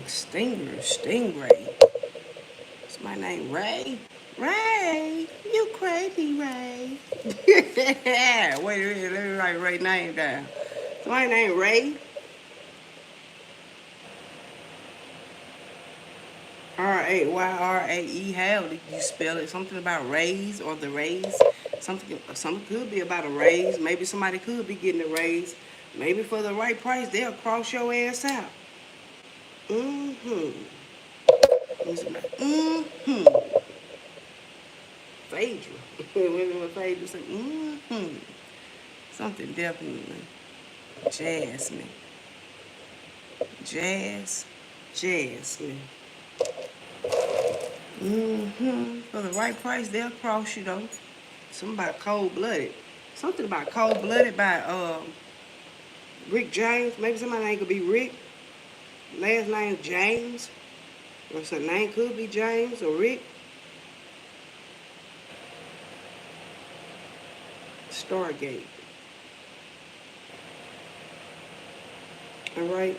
Stingray. Is my name Ray? Ray, you crazy, Ray. Wait a minute, let me write Ray's name down. Is my name Ray? Raye. How did you spell it? Something about raise or the raise. Something could be about a raise. Maybe somebody could be getting a raise. Maybe for the right price, they'll cross your ass out. Mm-hmm. Mm-hmm. Phaedra. When Phaedra said, mm-hmm. Something definitely. Jasmine. Jasmine. Mm-hmm. For the right price, they'll cross you though. Something about cold-blooded. Something about cold-blooded by Rick James. Maybe somebody name could be Rick. Last name James. Or some name could be James or Rick. Stargate. Alright.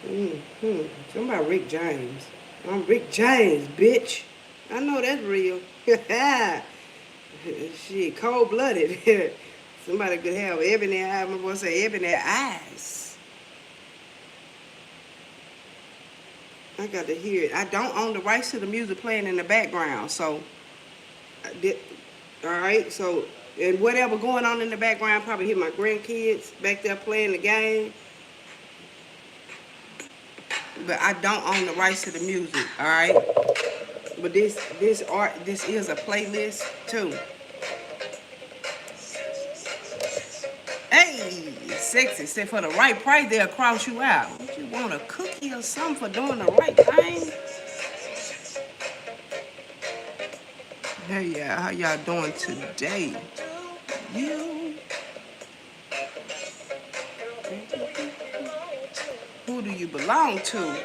Something about Rick James. I'm Rick James, bitch. I know that's real. Shit, cold-blooded. Somebody could have ebony eyes. My boy say ebony eyes. I got to hear it. I don't own the rights to the music playing in the background, so all right. So and whatever going on in the background, probably hear my grandkids back there playing the game. But I don't own the rights to the music. All right. But this is a playlist too. Hey, sexy. Say for the right price, they'll cross you out. Don't you want a cookie or something for doing the right thing? Hey, yeah, how y'all doing today? You. Who do you belong to?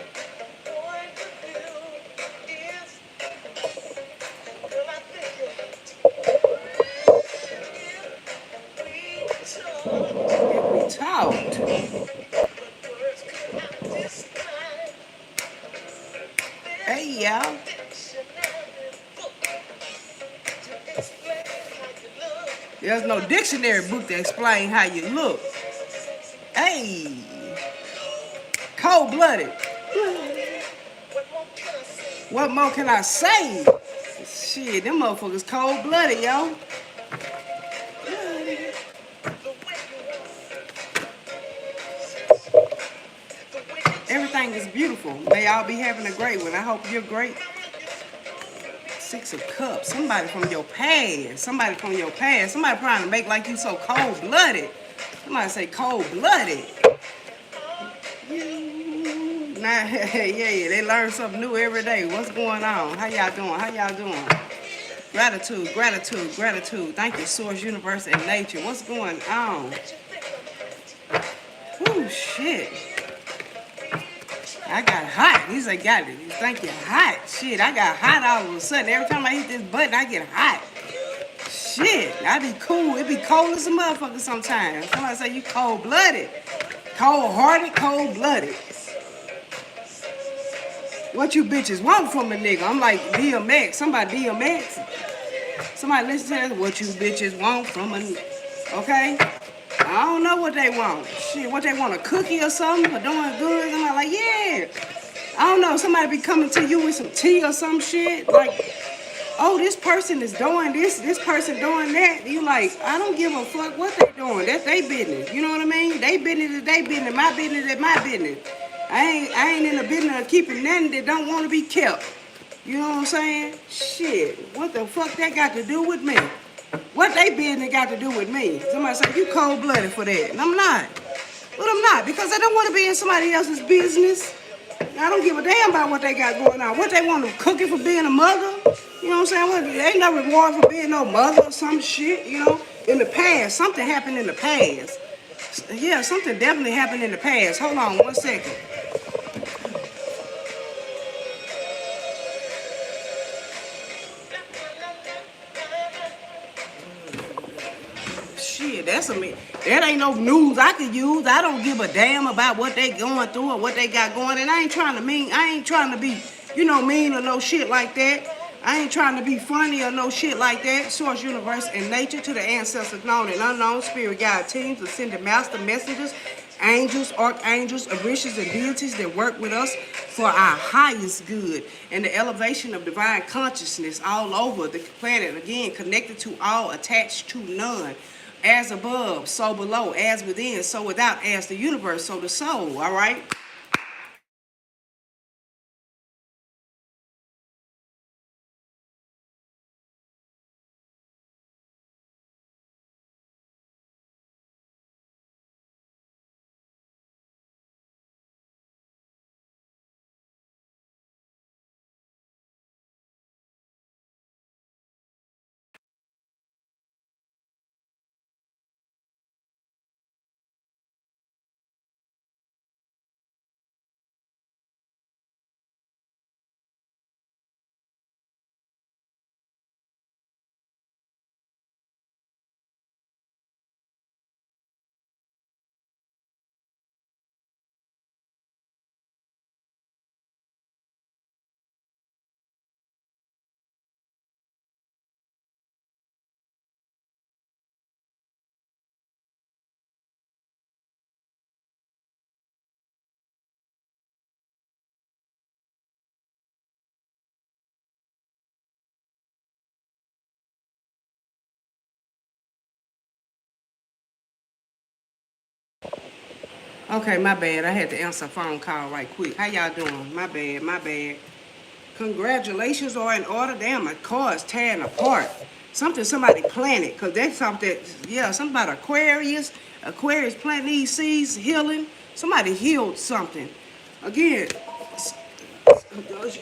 We talked. Hey, y'all. There's no dictionary book to explain how you look. Hey, cold-blooded. What more can I say? Shit, them motherfuckers cold-blooded, yo. Everything is beautiful. May all be having a great one. I hope you're great. Six of Cups. Somebody from your past. Somebody trying to make like you so cold-blooded. Somebody say cold-blooded. Nah, yeah, they learn something new every day. What's going on? How y'all doing? Gratitude. Thank you, Source, Universe, and Nature. What's going on? Whoo, shit. I got hot. These I got it. Thank you, hot. Shit, I got hot all of a sudden. Every time I hit this button, I get hot. Shit, I be cool. It be cold as a motherfucker sometimes. Somebody say you cold-blooded. Cold-hearted, cold-blooded. What you bitches want from a nigga? I'm like DMX. Somebody DMX. Somebody listen to that. What you bitches want from a nigga? Okay? I don't know what they want. Shit, what they want, a cookie or something for doing good? I'm like, yeah. I don't know. Somebody be coming to you with some tea or some shit. Like, oh, this person is doing this person doing that. You like, I don't give a fuck what they doing. That's their business. You know what I mean? They business is their business. My business is my business. I ain't in the business of keeping nothing that don't want to be kept. You know what I'm saying? Shit. What the fuck that got to do with me? What they business got to do with me? Somebody say, you cold-blooded for that. And I'm not. But I'm not, because I don't want to be in somebody else's business. I don't give a damn about what they got going on. What they want to cook it for being a mother? You know what I'm saying? There ain't no reward for being no mother or some shit, you know? In the past, something happened in the past. Yeah, something definitely happened in the past. Hold on 1 second. Shit, That ain't no news I could use. I don't give a damn about what they going through or what they got going. And I ain't trying to be, mean or no shit like that. I ain't trying to be funny or no shit like that. Source, universe, and nature to the ancestors known and unknown, spirit guide teams, ascended master messengers, angels, archangels, orishas, and deities that work with us for our highest good and the elevation of divine consciousness all over the planet. Again, connected to all, attached to none. As above, so below. As within, so without. As the universe, so the soul. All right? Okay, my bad. I had to answer a phone call right quick. How y'all doing? My bad, my bad. Congratulations are in order. Damn, my car is tearing apart. Something somebody planted, because that's something, yeah, something about Aquarius. Aquarius planting these seeds, healing. Somebody healed something. Again,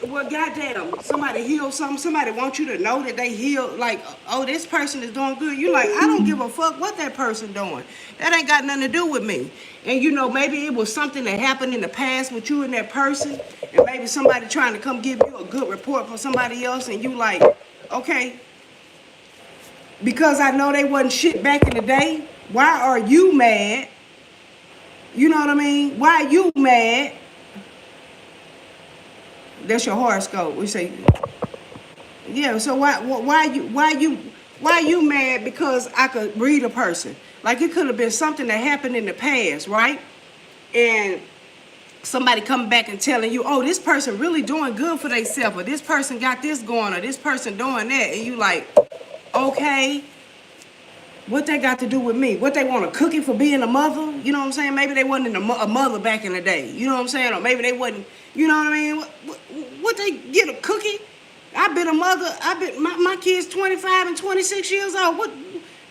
well, goddamn, somebody healed something. Somebody wants you to know that they healed. Like, oh, this person is doing good. You like, I don't give a fuck what that person doing. That ain't got nothing to do with me. And maybe it was something that happened in the past with you and that person, and maybe somebody trying to come give you a good report for somebody else, and you like, okay, because I know they wasn't shit back in the day. Why are you mad? You know what I mean? Why are you mad? That's your horoscope. We say, yeah. So why you mad because I could read a person? Like it could have been something that happened in the past, right? And somebody coming back and telling you, oh, this person really doing good for themselves, or this person got this going, or this person doing that, and you like, okay, what they got to do with me? What they want, a cookie for being a mother? You know what I'm saying? Maybe they wasn't a mother back in the day. You know what I'm saying? Or maybe they wasn't, you know what I mean? What they get, a cookie? I've been a mother. My kids 25 and 26 years old. What,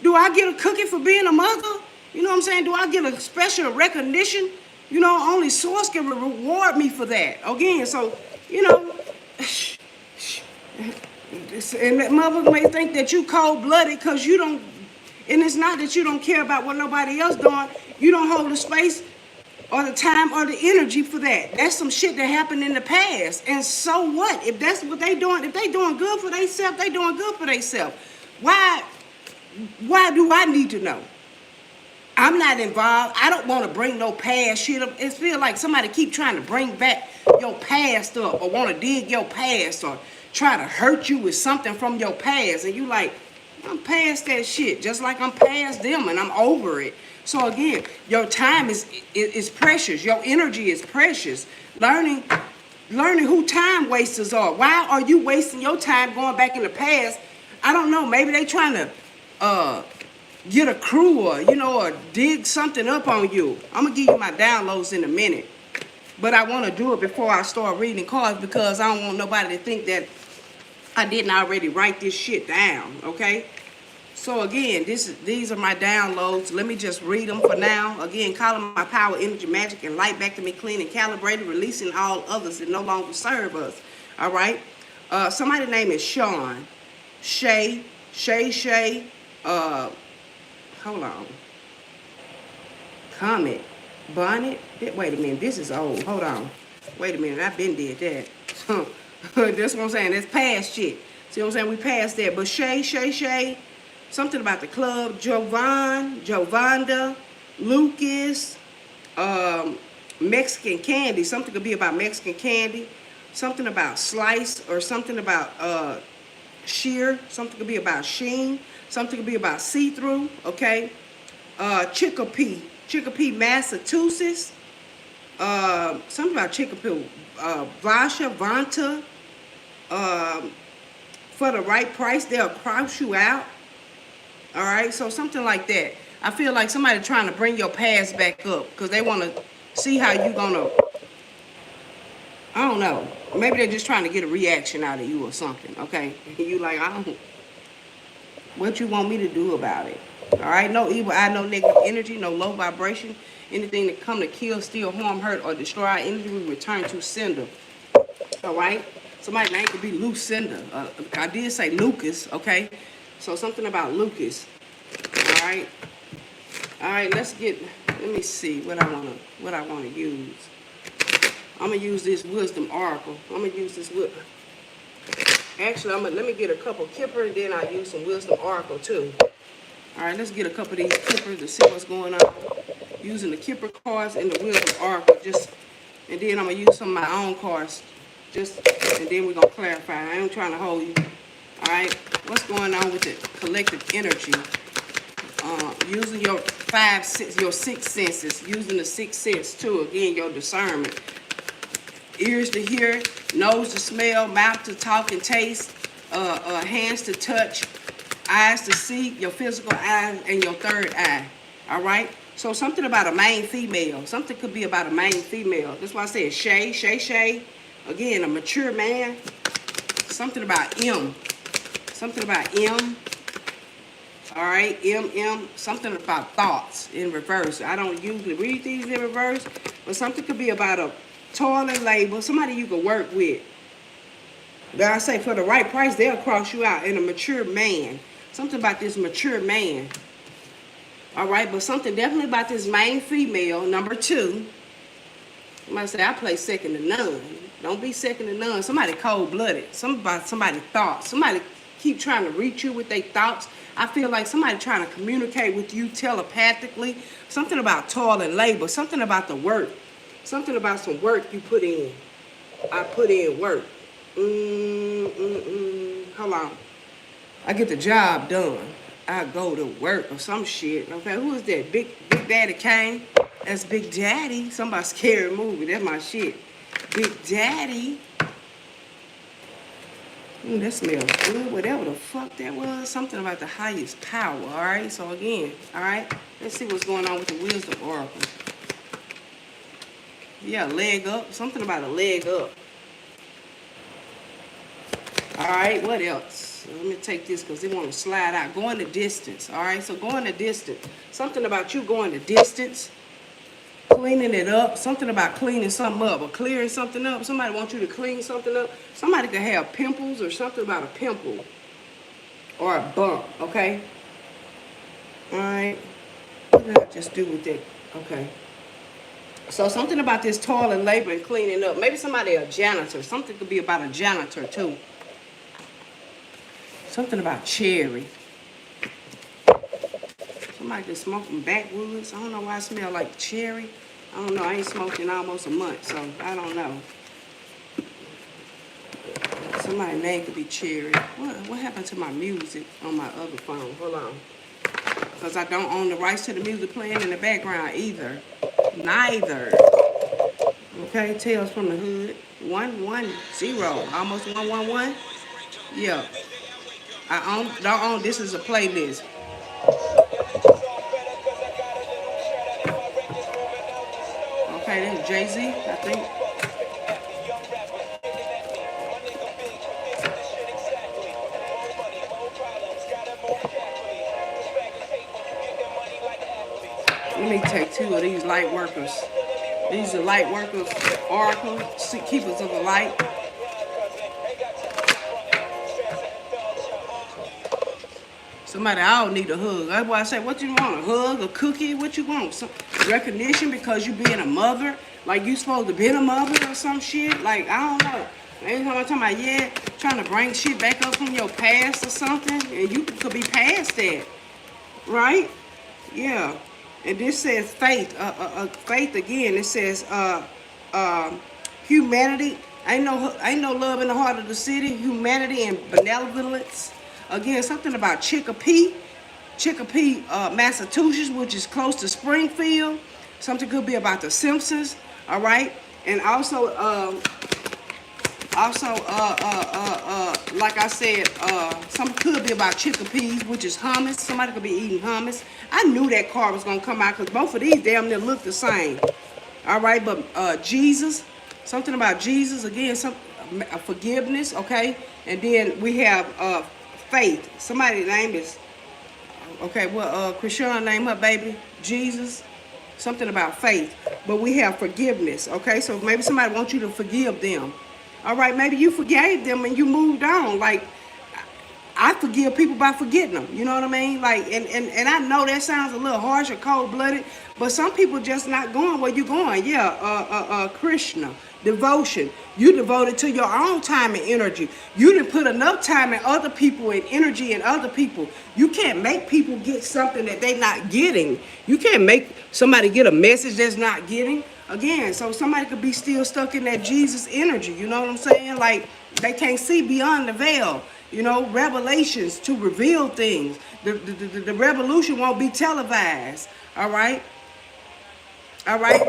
do I get a cookie for being a mother? You know what I'm saying? Do I get a special recognition? Only Source can reward me for that. Again, so, and that mother may think that you cold-blooded because you don't. And it's not that you don't care about what nobody else doing. You don't hold the space or the time or the energy for that. That's some shit that happened in the past. And so what? If that's what they doing, if they doing good for themselves, they doing good for themselves. Why do I need to know? I'm not involved. I don't want to bring no past shit up. It feels like somebody keep trying to bring back your past up, or want to dig your past, or try to hurt you with something from your past. And you like, I'm past that shit, just like I'm past them, and I'm over it. So again, your time is precious. Your energy is precious. Learning who time wasters are. Why are you wasting your time going back in the past? I don't know. Maybe they trying to get a crew, or dig something up on you. I'm gonna give you my downloads in a minute, but I want to do it before I start reading cards, because I don't want nobody to think that I didn't already write this shit down, okay? So again, these are my downloads. Let me just read them for now. Again, calling my power, energy, magic, and light back to me, clean and calibrated, releasing all others that no longer serve us. All right? Somebody's name is Sean. Shay. Hold on. Comet. Bonnet. Wait a minute. This is old. Hold on. Wait a minute. I've been did that. That's what I'm saying. That's past shit. See what I'm saying? We passed that. But Shay. Something about the club. Jovanda, Lucas, Mexican candy. Something could be about Mexican candy. Something about Slice, or something about sheer. Something could be about Sheen. Something could be about see-through. Okay. Chicopee, Massachusetts. Something about Chicopee. Vanta. For the right price, they'll cross you out. All right, so something like that. I feel like somebody trying to bring your past back up because they want to see how you gonna. I don't know. Maybe they're just trying to get a reaction out of you or something. Okay, you like, I don't. What you want me to do about it? All right, no evil eye, no negative energy, no low vibration. Anything that come to kill, steal, harm, hurt, or destroy our energy, we return to sender. All right. Somebody's name could be Lucinda. I did say Lucas, okay? So something about Lucas. All right. All right, let me see what I wanna use. I'm gonna use this wisdom oracle. I'm gonna use this actually let me get a couple Kipper, and then I'll use some wisdom oracle too. All right, let's get a couple of these Kippers to see what's going on. Using the Kipper cards and the wisdom oracle, and then I'm gonna use some of my own cards. And then we're going to clarify. I ain't trying to hold you. All right? What's going on with the collective energy? Using your six senses. Using the sixth sense, too. Again, your discernment. Ears to hear, nose to smell, mouth to talk and taste, hands to touch, eyes to see, your physical eyes, and your third eye. All right? So something about a main female. Something could be about a main female. That's why I said Shay. Again, a mature man. Something about M. Something about M. All right, M. Something about thoughts in reverse. I don't usually read these in reverse, but something could be about a toil and labor. Somebody you can work with. But I say for the right price, they'll cross you out. And a mature man. Something about this mature man. All right, but something definitely about this main female, number 2. Somebody say, I play second to none. Don't be second to none. Somebody cold-blooded. Somebody thoughts. Somebody keep trying to reach you with their thoughts. I feel like somebody trying to communicate with you telepathically. Something about toil and labor. Something about the work. Something about some work you put in. I put in work. Hold on. I get the job done. I go to work or some shit. Okay, who is that? Big Daddy Kane? That's Big Daddy. Somebody's scary movie. That's my shit. Big Daddy. That smells good. Whatever the fuck that was. Something about the highest power. All right. So again, all right. Let's see what's going on with the wisdom oracle. Yeah, leg up. Something about a leg up. All right. What else? Let me take this because they want to slide out. Going the distance. All right. So going the distance. Something about you going the distance. Cleaning it up. Something about cleaning something up or clearing something up. Somebody wants you to clean something up. Somebody could have pimples or something about a pimple or a bump. Okay. All right. What did I just do with that? Okay. So something about this toil and labor and cleaning up. Maybe somebody a janitor. Something could be about a janitor too. Something about cherry. Somebody just smoking backwoods. I don't know why I smell like cherry. I don't know. I ain't smoked in almost a month, so I don't know. Somebody's name could be Cherry. What happened to my music on my other phone? Hold on. Because I don't own the rights to the music playing in the background either. Neither. Okay, Tales from the Hood. 110. Almost 111. Yeah. Don't own. This is a playlist. Okay, that's Jay-Z, I think. Let me take 2 of these light workers. These are light workers, Oracle, keepers of the light. Somebody, I don't need a hug. That's why I say, what you want, a hug, a cookie? What you want? Some recognition because you being a mother? Like you supposed to be a mother or some shit? Like, I don't know. Every time I'm talking about, yeah, trying to bring shit back up from your past or something, and you could be past that, right? Yeah. And this says faith. Faith again. It says humanity. Ain't no love in the heart of the city. Humanity and benevolence. Again, something about Chicopee, Massachusetts, which is close to Springfield. Something could be about the Simpsons. All right. And also, like I said, something could be about chickpeas, which is hummus. Somebody could be eating hummus. I knew that card was gonna come out because both of these damn near look the same. All right, but Jesus, something about Jesus again, some forgiveness, okay, and then we have faith. Somebody's name is okay. Well, Krishan named her baby Jesus. Something about faith, but we have forgiveness. Okay, so maybe somebody wants you to forgive them. All right, maybe you forgave them and you moved on. Like, I forgive people by forgetting them. You know what I mean? Like, and I know that sounds a little harsh or cold-blooded, but some people just not going where you're going. Yeah, Krishna, devotion. You devoted to your own time and energy. You didn't put enough time in other people and energy in other people. You can't make people get something that they're not getting. You can't make somebody get a message that's not getting. Again, so somebody could be still stuck in that Jesus energy. You know what I'm saying? Like, they can't see beyond the veil. You know, revelations to reveal things. The revolution won't be televised. All right? All right?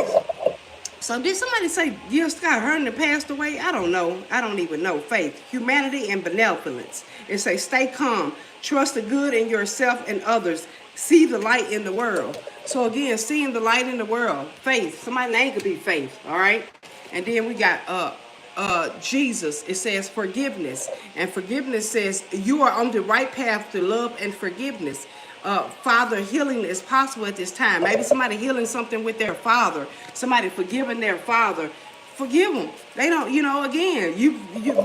So did somebody say Gil Scott Heron passed away? I don't know. I don't even know. Faith, humanity, and benevolence. It says stay calm. Trust the good in yourself and others. See the light in the world. So again, seeing the light in the world. Faith. Somebody's name could be Faith. All right? And then we got Jesus. It says forgiveness. And forgiveness says you are on the right path to love and forgiveness. Father, healing is possible at this time. Maybe somebody healing something with their father. Somebody forgiving their father. Forgive them. They don't, you know, again, you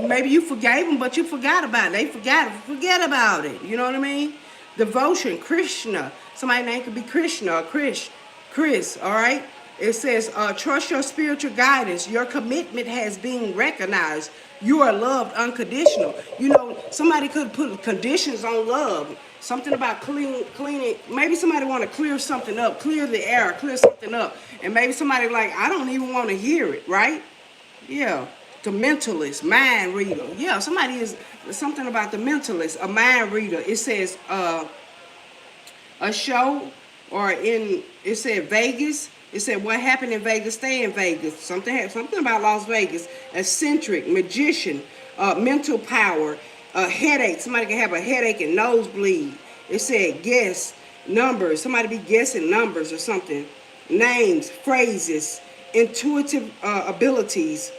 maybe you forgave them, but you forgot about it. They forget about it. You know what I mean? Devotion, Krishna. Somebody's name could be Krishna or Chris, all right? It says, trust your spiritual guidance. Your commitment has been recognized. You are loved unconditional. You know, somebody could put conditions on love. Something about cleaning. Maybe somebody want to clear something up, clear the air, clear something up. And maybe somebody like, I don't even want to hear it, right? Yeah. The mentalist, mind reader. Yeah, somebody is something about the mentalist, a mind reader. It says a show or it said Vegas. It said what happened in Vegas, stay in Vegas. Something about Las Vegas. Eccentric, magician, mental power, headache. Somebody can have a headache and nosebleed. It said guess, numbers. Somebody be guessing numbers or something. Names, phrases, intuitive abilities,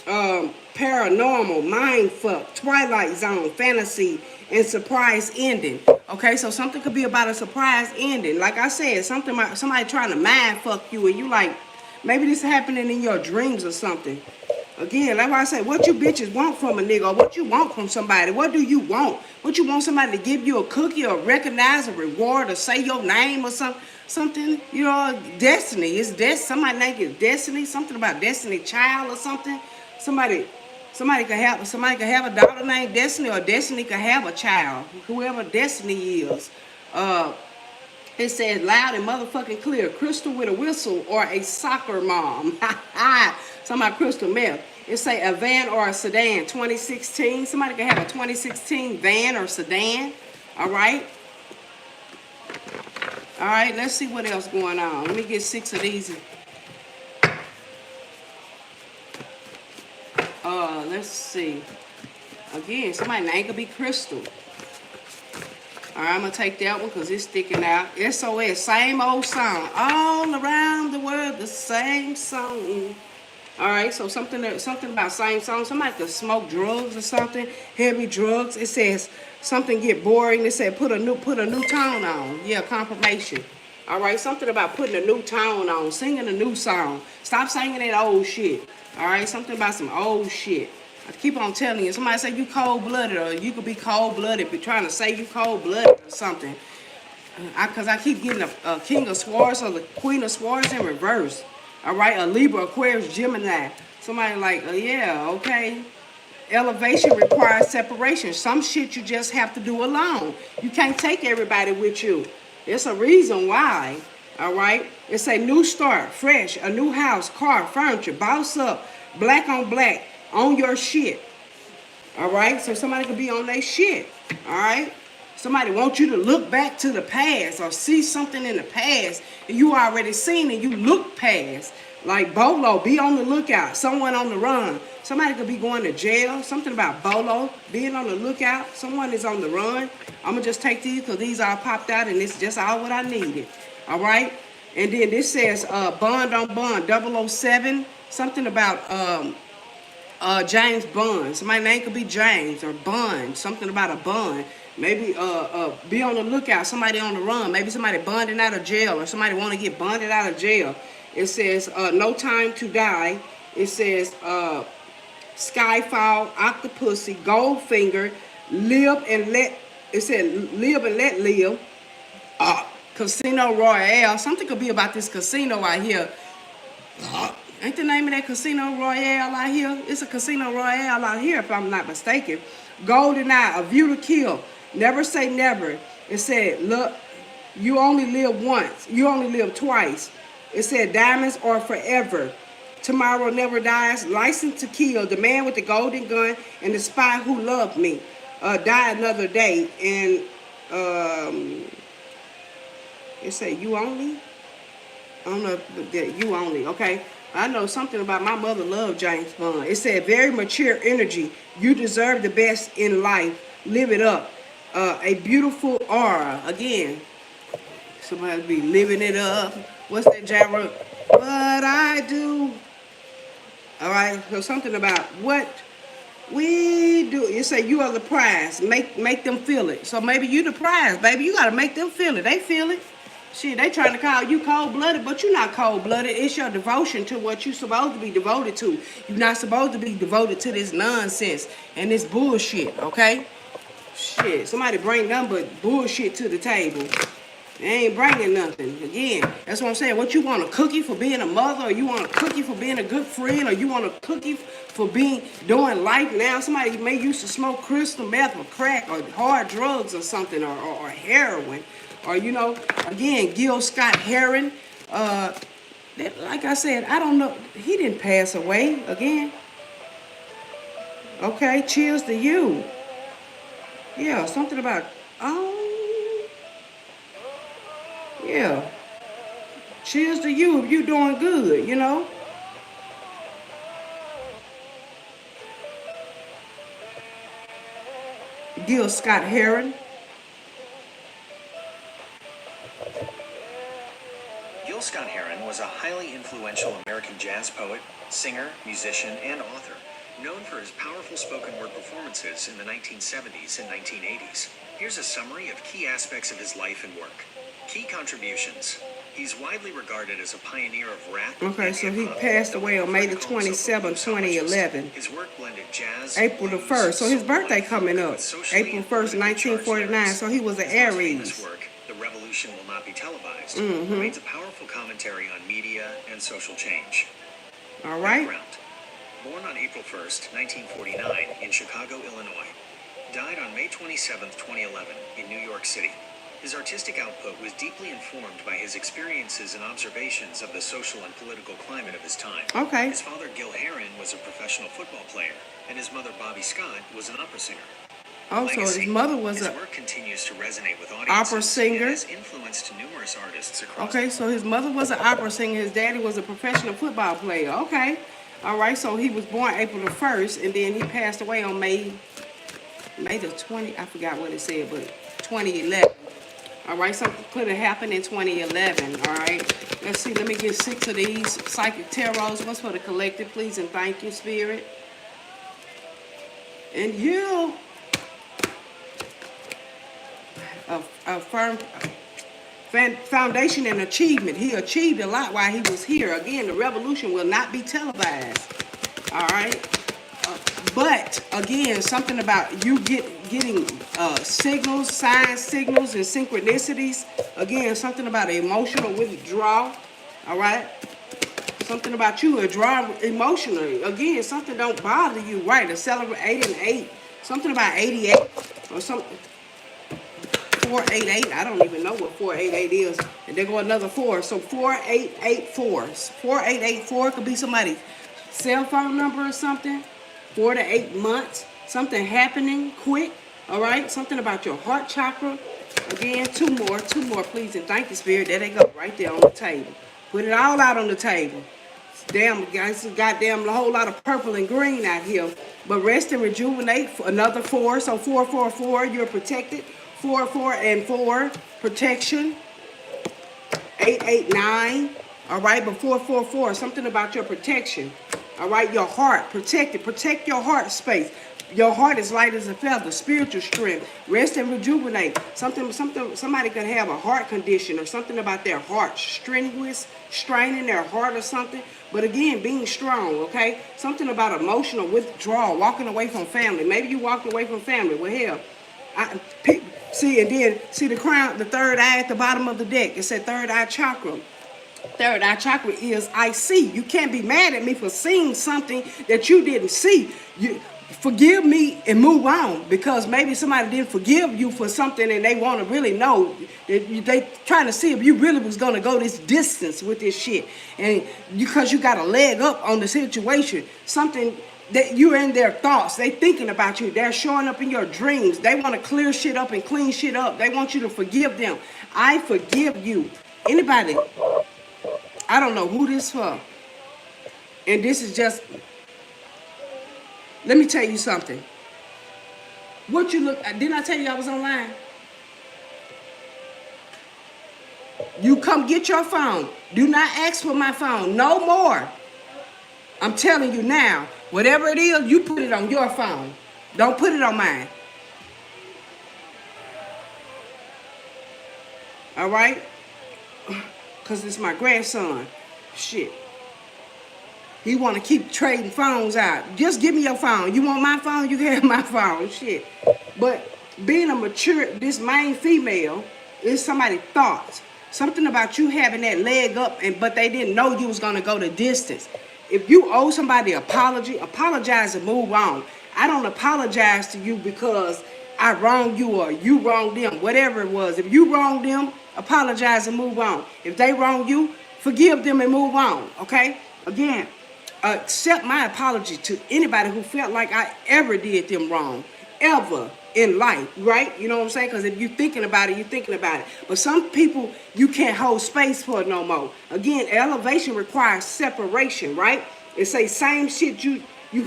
paranormal, mind fuck, twilight zone, fantasy, and surprise ending. Okay, so something could be about a surprise ending. Like I said, something about somebody trying to mind fuck you, and you like, maybe this is happening in your dreams or something. Again, like I say, what you bitches want from a nigga, or what you want from somebody. What do you want? What you want somebody to give you a cookie or recognize a reward or say your name or something, you know, destiny. It's somebody name is Destiny, something about Destiny Child or something. Somebody could have a daughter named Destiny, or Destiny could have a child, whoever Destiny is. It says loud and motherfucking clear, crystal with a whistle, or a soccer mom. Somebody crystal meth. It say a van or a sedan, 2016. Somebody could have a 2016 van or sedan. All right. All right, let's see what else going on. Let me get 6 of these. Let's see. Again, somebody's name could be Crystal. All right, I'm going to take that one because it's sticking out. SOS, same old song. All around the world, the same song. All right, so something about same song. Somebody could smoke drugs or something, heavy drugs. It says something get boring. It said put a new tone on. Yeah, confirmation. All right, something about putting a new tone on, singing a new song. Stop singing that old shit. All right, something about some old shit. I keep on telling you. Somebody say you cold-blooded, or you could be cold-blooded, but trying to say you cold-blooded or something. Because I keep getting a King of Swords or the Queen of Swords in reverse. All right, a Libra, Aquarius, Gemini. Somebody like, yeah, okay. elevation requires separation. Some shit you just have to do alone. You can't take everybody with you. There's a reason why. All right. It's a new start, fresh, a new house, car, furniture, boss up, black on black, on your shit. All right. So somebody could be on their shit. All right. Somebody wants you to look back to the past or see something in the past and you already seen it. You look past. Like Bolo, be on the lookout. Someone on the run. Somebody could be going to jail. Something about Bolo, being on the lookout. Someone is on the run. I'm going to just take these because these all popped out and it's just all what I needed. All right? And then this says Bond on Bond, 007. Something about James Bond. Somebody's name could be James or Bond. Something about a bond. Maybe be on the lookout. Somebody on the run. Maybe somebody bonding out of jail or somebody want to get bonded out of jail. It says No Time to Die. It says Skyfall, Octopussy, Goldfinger, Live and Let. It said Live and Let Live. Casino Royale. Something could be about this casino out here. Ain't the name of that Casino Royale out here? It's a Casino Royale out here, if I'm not mistaken. GoldenEye, A View to Kill. Never Say Never. It said, look, you only live once. You only live twice. It said Diamonds Are Forever. Tomorrow Never Dies. License to Kill. The Man with the Golden Gun and the Spy Who Loved Me. Die Another Day. And it said You Only. I don't know if You Only. Okay. I know something about my mother loved James Bond. It said very mature energy. You deserve the best in life. Live it up. A beautiful aura. Again, somebody be living it up. What's that genre? What I do. All right. So something about what we do. You say you are the prize. Make them feel it. So maybe you the prize, baby. You got to make them feel it. They feel it. Shit, they trying to call you cold-blooded, but you're not cold-blooded. It's your devotion to what you're supposed to be devoted to. You're not supposed to be devoted to this nonsense and this bullshit, okay? Shit, somebody bring nothing but bullshit to the table. They ain't bringing nothing. Again, that's what I'm saying. What you want, a cookie for being a mother, or you want a cookie for being a good friend, or you want a cookie for doing life now? Somebody may used to smoke crystal meth or crack or hard drugs or something, or heroin. Or, you know, again, Gil Scott-Heron. Like I said, I don't know. He didn't pass away again. Okay, cheers to you. Yeah, something about, yeah. Cheers to you if you doing good, you know. Gil Scott-Heron. Gil Scott-Heron was a highly influential American jazz poet, singer, musician, and author, known for his powerful spoken word performances in the 1970s and 1980s. Here's a summary of key aspects of his life and work. Key contributions. He's widely regarded as a pioneer of rap. Okay, so he passed away on May the 27th, 2011. His work blended jazz, April the 1st. So his birthday coming up. April 1st, 1949. So he was an Aries. The Revolution Will Not Be Televised, remains a powerful commentary on media and social change. All right. Background. Born on April 1st, 1949 in Chicago, Illinois. Died on May 27th, 2011 in New York City. His artistic output was deeply informed by his experiences and observations of the social and political climate of his time. Okay. His father, Gil Heron, was a professional football player, and his mother, Bobby Scott, was an opera singer. Oh, so his mother was his a work continues to resonate with audiences opera singer. And has influenced numerous artists across. Okay, so his mother was an opera singer. His daddy was a professional football player. Okay. All right, so he was born April the 1st, and then he passed away on May the 20th. I forgot what it said, but 2011. All right, something could have happened in 2011. All right. Let's see. Let me get 6 of these psychic tarots. What's for the collective, please, and thank you, Spirit. And you. A firm foundation and achievement. He achieved a lot while he was here. Again, the revolution will not be televised. All right. But again, something about you getting signals, signs, signals, and synchronicities. Again, something about an emotional withdrawal. All right. Something about you, a drive emotionally. Again, something don't bother you, right? A celebrate 8 and 8. Something about 88 or something. 488. I don't even know what 488 is. And there go another 4. So 4884. 4884 could be somebody's cell phone number or something. 4 to 8 months. Something happening quick. All right. Something about your heart chakra. Again, two more, please, and thank you, Spirit. There they go, right there on the table. Put it all out on the table. Damn, guys, goddamn, a whole lot of purple and green out here. But rest and rejuvenate, another 4. So 444, you're protected. 4, 4, and 4, protection. 889, all right, but 444, something about your protection. All right, your heart, protected. Protect your heart space. Your heart is light as a feather, spiritual strength. Rest and rejuvenate. Somebody could have a heart condition or something about their heart, strenuous, straining their heart or something. But again, being strong, okay? Something about emotional withdrawal, walking away from family. Maybe you walked away from family. Well, hell, see the crown, the third eye at the bottom of the deck. It said third eye chakra. Third eye chakra is I see. You can't be mad at me for seeing something that you didn't see. Forgive me and move on, because maybe somebody didn't forgive you for something and they want to really know. They trying to see if you really was going to go this distance with this shit. And because you got a leg up on the situation, something that you're in their thoughts. They thinking about you. They're showing up in your dreams. They want to clear shit up and clean shit up. They want you to forgive them. I forgive you. Anybody? I don't know who this for. And this is just... Let me tell you something. What you look... Didn't I tell you I was online? You come get your phone. Do not ask for my phone. No more. I'm telling you now. Whatever it is, you put it on your phone. Don't put it on mine. All right? Because it's my grandson. Shit. He want to keep trading phones out. Just give me your phone. You want my phone? You can have my phone. Shit. But being a mature, this main female is somebody's thoughts. Something about you having that leg up, but they didn't know you was going to go the distance. If you owe somebody an apology, apologize and move on. I don't apologize to you because I wronged you or you wronged them, whatever it was. If you wronged them, apologize and move on. If they wrong you, forgive them and move on, okay? Again, accept my apology to anybody who felt like I ever did them wrong, ever in life, right? You know what I'm saying? Because if you're thinking about it, you're thinking about it. But some people, you can't hold space for no more. Again, elevation requires separation, right? It say same shit,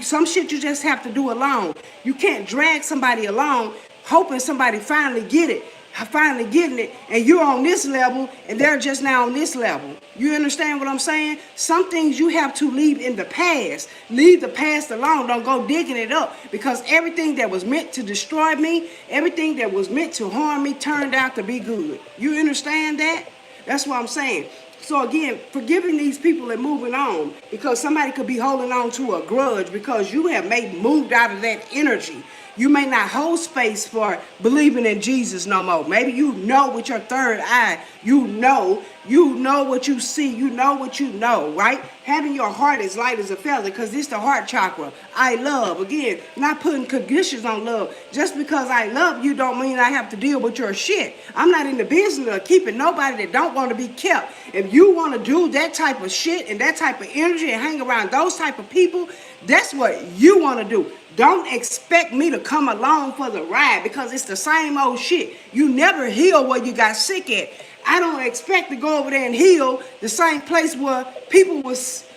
some shit you just have to do alone. You can't drag somebody along hoping somebody finally get it. Finally getting it, and you're on this level and they're just now on this level. You understand what I'm saying? Some things you have to leave in the past. Leave the past alone. Don't go digging it up, because everything that was meant to destroy me, everything that was meant to harm me turned out to be good. You understand that? That's what I'm saying. So again, forgiving these people and moving on, because somebody could be holding on to a grudge because you have moved out of that energy. You may not hold space for believing in Jesus no more. Maybe you know with your third eye, you know what you see, you know what you know, right? Having your heart as light as a feather, because it's the heart chakra. I love, again, not putting conditions on love. Just because I love you don't mean I have to deal with your shit. I'm not in the business of keeping nobody that don't want to be kept. If you want to do that type of shit and that type of energy and hang around those type of people, that's what you want to do. Don't expect me to come along for the ride, because it's the same old shit. You never heal where you got sick at. I don't expect to go over there and heal the same place where people was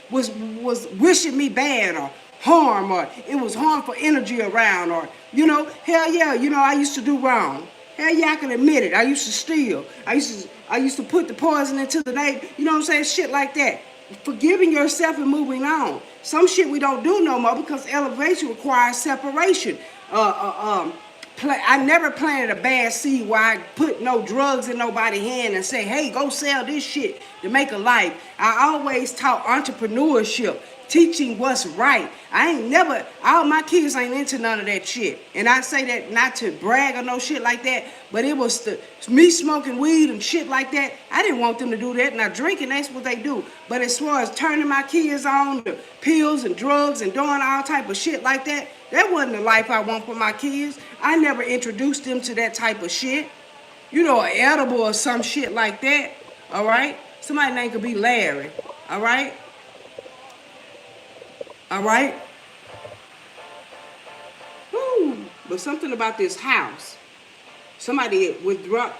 wishing me bad or harm, or it was harmful energy around, or, hell yeah, I used to do wrong. Hell yeah, I can admit it. I used to steal. I used to put the poison into the neighbor. You know what I'm saying? Shit like that. Forgiving yourself and moving on. Some shit we don't do no more because elevation requires separation. I never planted a bad seed where I put no drugs in nobody's hand and say, hey, go sell this shit to make a life. I always taught entrepreneurship. teaching what's right. I ain't never, all my kids ain't into none of that shit. And I say that not to brag or no shit like that, but it was me smoking weed and shit like that. I didn't want them to do that. Now drinking, that's what they do. But as far as turning my kids on to pills and drugs and doing all type of shit like that, that wasn't the life I want for my kids. I never introduced them to that type of shit. You know, an edible or some shit like that. All right? Somebody's name could be Larry. All right? All right? Woo. But something about this house. Somebody withdraw.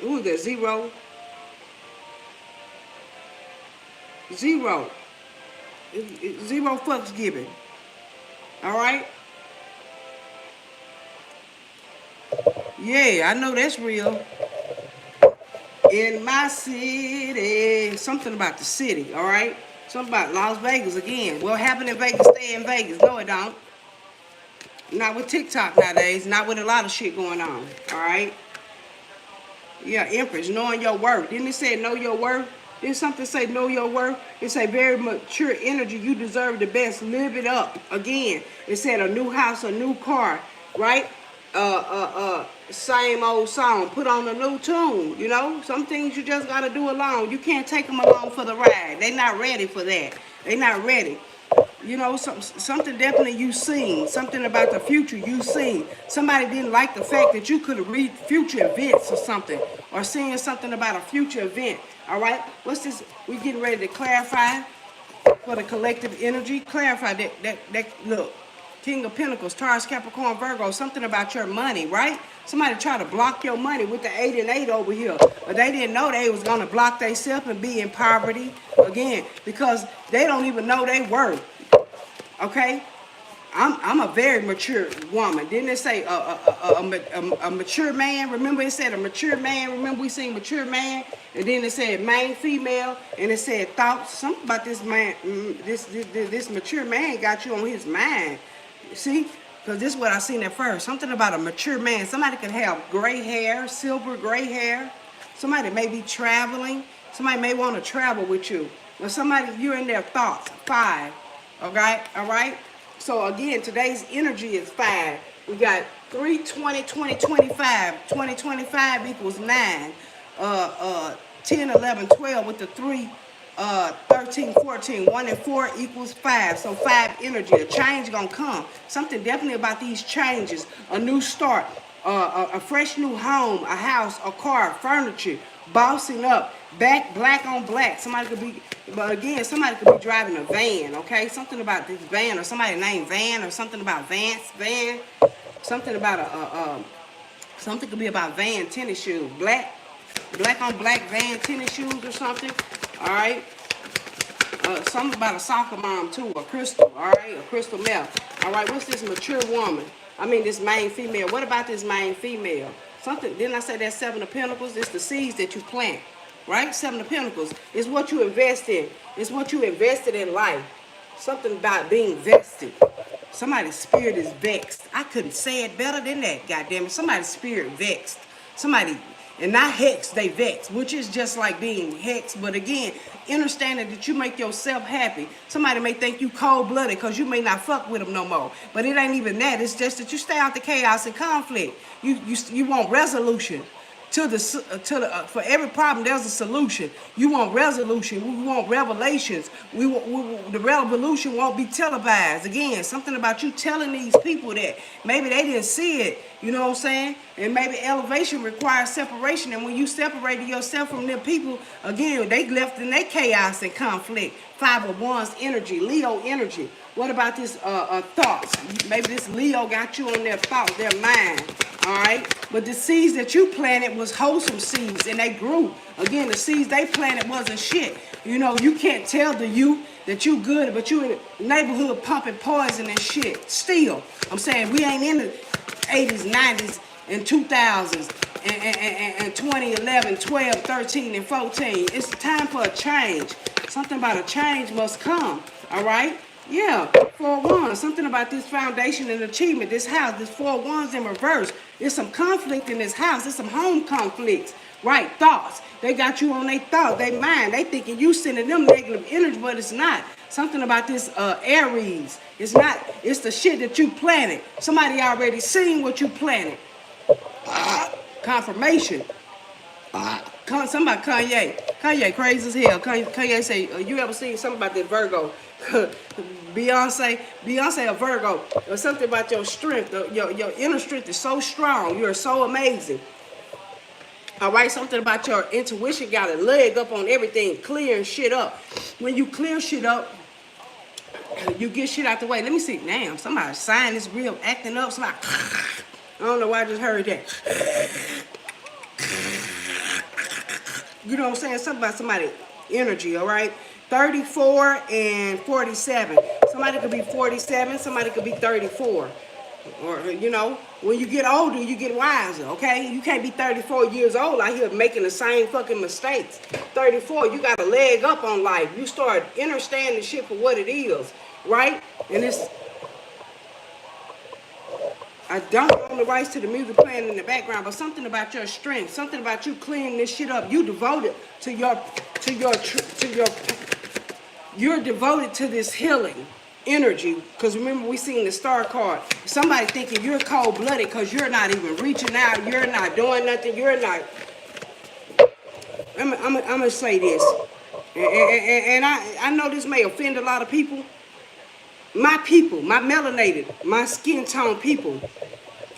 Who is that? Zero? Zero. Zero fucks given. All right? Yeah, I know that's real. In my city. Something about the city, all right? Something about Las Vegas again. What happened in Vegas, stay in Vegas. No, it don't. Not with TikTok nowadays. Not with a lot of shit going on, all right? Yeah, Empress, knowing your worth. Didn't it say know your worth? Didn't something say know your worth? It say very mature energy. You deserve the best. Live it up. Again, it said a new house, a new car, right? Same old song. Put on a new tune, you know? Some things you just got to do alone. You can't take them along for the ride. They not ready for that. They not ready. You know, something definitely you seen. Something about the future you seen. Somebody didn't like the fact that you could read future events or something. Or seeing something about a future event. All right? What's this? We getting ready to clarify for the collective energy. Clarify that look. King of Pentacles, Taurus, Capricorn, Virgo, something about your money, right? Somebody try to block your money with the 8 and 8 over here. But they didn't know they was going to block themselves and be in poverty again because they don't even know they worth. Okay? I'm a very mature woman. Didn't it say a mature man? Remember it said a mature man? Remember we seen mature man? And then it said main female. And it said thoughts. Something about this man, this mature man got you on his mind. See? Because this is what I seen at first. Something about a mature man. Somebody could have gray hair, silver gray hair. Somebody may be traveling. Somebody may want to travel with you. Or somebody, you're in their thoughts. 5. Okay? All right? So again, today's energy is 5. We got 3, 20, 20, 25. 20, 25 equals 9. 10, 11, 12 with the 3. 13, 14, 1 and 4 equals 5. So 5 energy. A change gonna come. Something definitely about these changes. A new start. A fresh new home. A house. A car. Furniture. Bossing up. Black on black. Somebody could be, but again, somebody could be driving a van. Okay, something about this van or somebody named Van or something about Vance Van. Something about something could be about Van tennis shoes. Black on black Van tennis shoes or something. All right. Something about a soccer mom too, a crystal. All right, a crystal meth. All right, what's this mature woman? I mean, this main female. What about this main female? Something. Didn't I say that 7 of Pentacles? It's the seeds that you plant, right? 7 of Pentacles. It's what you invest in. It's what you invested in life. Something about being vested. Somebody's spirit is vexed. I couldn't say it better than that. Goddamn it! Somebody's spirit vexed. Somebody. And not hex, they vex, which is just like being hex. But again, understanding that you make yourself happy. Somebody may think you cold-blooded because you may not fuck with them no more. But it ain't even that. It's just that you stay out the chaos and conflict. You want resolution. For every problem, there's a solution. You want resolution. We want revelations. The revolution won't be televised. Again, something about you telling these people that maybe they didn't see it. You know what I'm saying? And maybe elevation requires separation. And when you separated yourself from them people, again, they left in their chaos and conflict. 5 of Wands energy, Leo energy. What about this thoughts? Maybe this Leo got you on their thoughts, their mind. All right? But the seeds that you planted was wholesome seeds, and they grew. Again, the seeds they planted wasn't shit. You know, you can't tell the youth that you good, but you in the neighborhood pumping poison and shit. Still, I'm saying we ain't in the 80s, 90s, and 2000s, and 2011, 12, 13, and 14. It's time for a change. Something about a change must come. All right? Yeah, 4 wands. Something about this foundation and achievement. This house, this 4 wands in reverse. There's some conflict in this house. There's some home conflicts. Right, thoughts. They got you on their thoughts, their mind. They thinking you sending them negative energy, but it's not. Something about this Aries. It's not. It's the shit that you planted. Somebody already seen what you planted. Confirmation. Something about Kanye. Kanye crazy as hell. Kanye say, you ever seen something about this Virgo? Beyonce a Virgo. Or something about your strength. Your inner strength is so strong. You're so amazing. All right, something about your intuition got a leg up on everything, clearing shit up. When you clear shit up, you get shit out the way. Let me see. Damn, somebody's sign is real, acting up. Somebody, I don't know why I just heard that. You know what I'm saying? Something about somebody energy, all right? 34 and 47. Somebody could be 47, somebody could be 34. Or, you know, when you get older, you get wiser, okay? You can't be 34 years old out here making the same fucking mistakes. 34, you got a leg up on life. You start understanding shit for what it is, right? And it's... I don't own the rights to the music playing in the background, but something about your strength, something about you cleaning this shit up. You devoted you're devoted to this healing energy. Because remember, we seen the star card. Somebody thinking you're cold-blooded because you're not even reaching out. You're not doing nothing. You're not. I'm going to say this. And I know this may offend a lot of people. My people, my melanated, my skin tone people.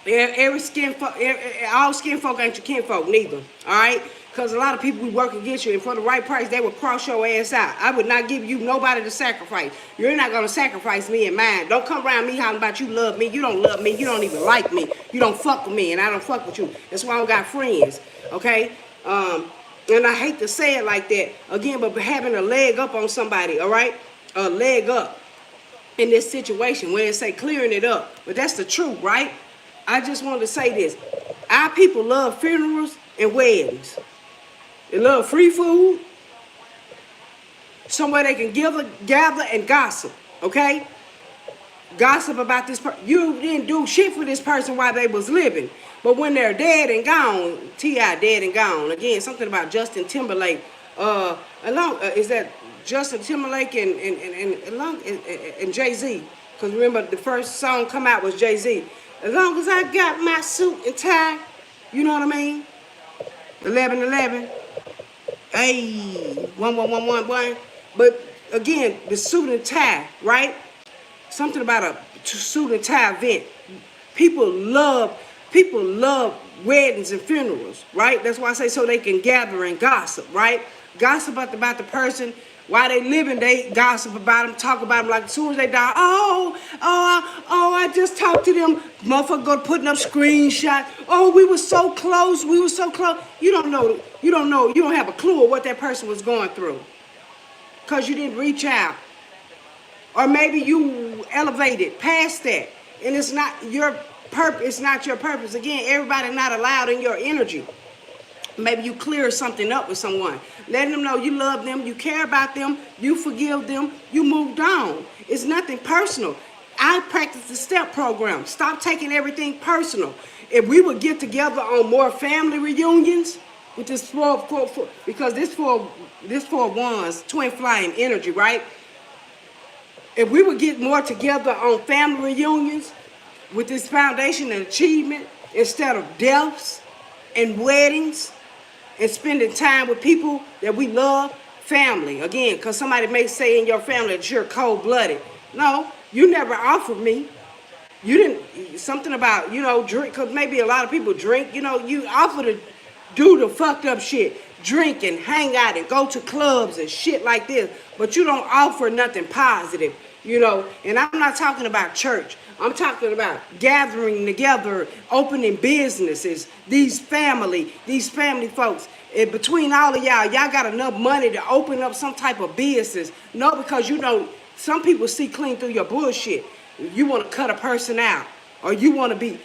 Every skin folk, all skin folk ain't your kin folk neither. All right? Because a lot of people will work against you, and for the right price, they will cross your ass out. I would not give you nobody to sacrifice. You're not going to sacrifice me and mine. Don't come around me hollering about you love me. You don't love me. You don't even like me. You don't fuck with me, and I don't fuck with you. That's why I don't got friends, okay? And I hate to say it like that, again, but having a leg up on somebody, all right? A leg up in this situation where it say clearing it up. But that's the truth, right? I just want to say this. Our people love funerals and weddings. They love free food, somewhere they can gather and gossip, okay? Gossip about this person. You didn't do shit for this person while they was living. But when they're dead and gone, T.I. dead and gone. Again, something about Justin Timberlake. Is that Justin Timberlake and Jay-Z? Because remember, the first song come out was Jay-Z. As long as I got my suit and tie, you know what I mean? 11-11. Hey, 1-1-1-1-1. But again, the suit and tie, right? Something about a suit and tie event. People love weddings and funerals, right? That's why I say so they can gather and gossip, right? Gossip about the person. While they living, they gossip about them, talk about them like as soon as they die. I just talked to them. Motherfucker go putting up screenshots. Oh, we were so close. We were so close. You don't know. You don't have a clue of what that person was going through. Because you didn't reach out. Or maybe you elevated past that. And it's not your purpose. It's not your purpose. Again, everybody not allowed in your energy. Maybe you clear something up with someone. Letting them know you love them, you care about them, you forgive them, you moved on. It's nothing personal. I practice the STEP program. Stop taking everything personal. If we would get together on more family reunions with this because this four wands, twin flame energy, right? If we would get more together on family reunions with this foundation and achievement instead of deaths and weddings, and spending time with people that we love, family. Again, because somebody may say in your family that you're cold-blooded. No, you never offered me. You didn't, something about, drink, because maybe a lot of people drink. You offer to do the fucked up shit. Drink and hang out and go to clubs and shit like this. But you don't offer nothing positive, And I'm not talking about church. I'm talking about gathering together, opening businesses, these family folks. And between all of y'all got enough money to open up some type of business. No, because some people see clean through your bullshit. You want to cut a person out. Or you want to be,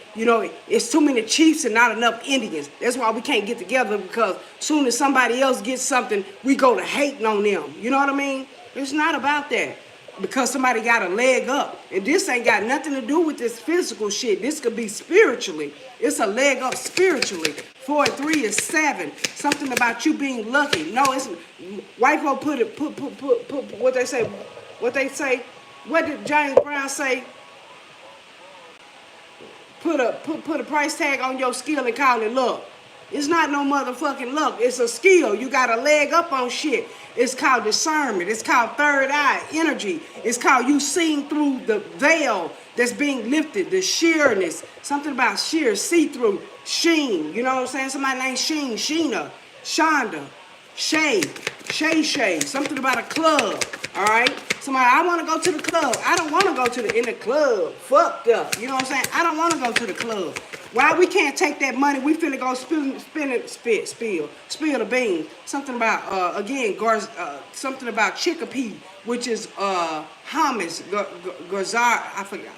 it's too many chiefs and not enough Indians. That's why we can't get together, because soon as somebody else gets something, we go to hating on them. You know what I mean? It's not about that. Because somebody got a leg up. And this ain't got nothing to do with this physical shit. This could be spiritually. It's a leg up spiritually 4 and 3 is 7. Something about you being lucky. No, it's white people put what they say. What they say. What did James Brown say? Put a price tag on your skill and call it luck. It's not no motherfucking luck. It's a skill. You got a leg up on shit. It's called discernment. It's called third eye energy. It's called you seeing through the veil that's being lifted, the sheerness. Something about sheer, see-through, sheen. You know what I'm saying? Somebody named Sheen, Sheena, Shonda, Shay, Shay. Something about a club. All right? Somebody, I want to go to the club. I don't want to go to in the club. Fucked up. You know what I'm saying? I don't want to go to the club. Why we can't take that money? We finna go spill the beans. Something about again, something about chickpea, which is hummus, I forgot,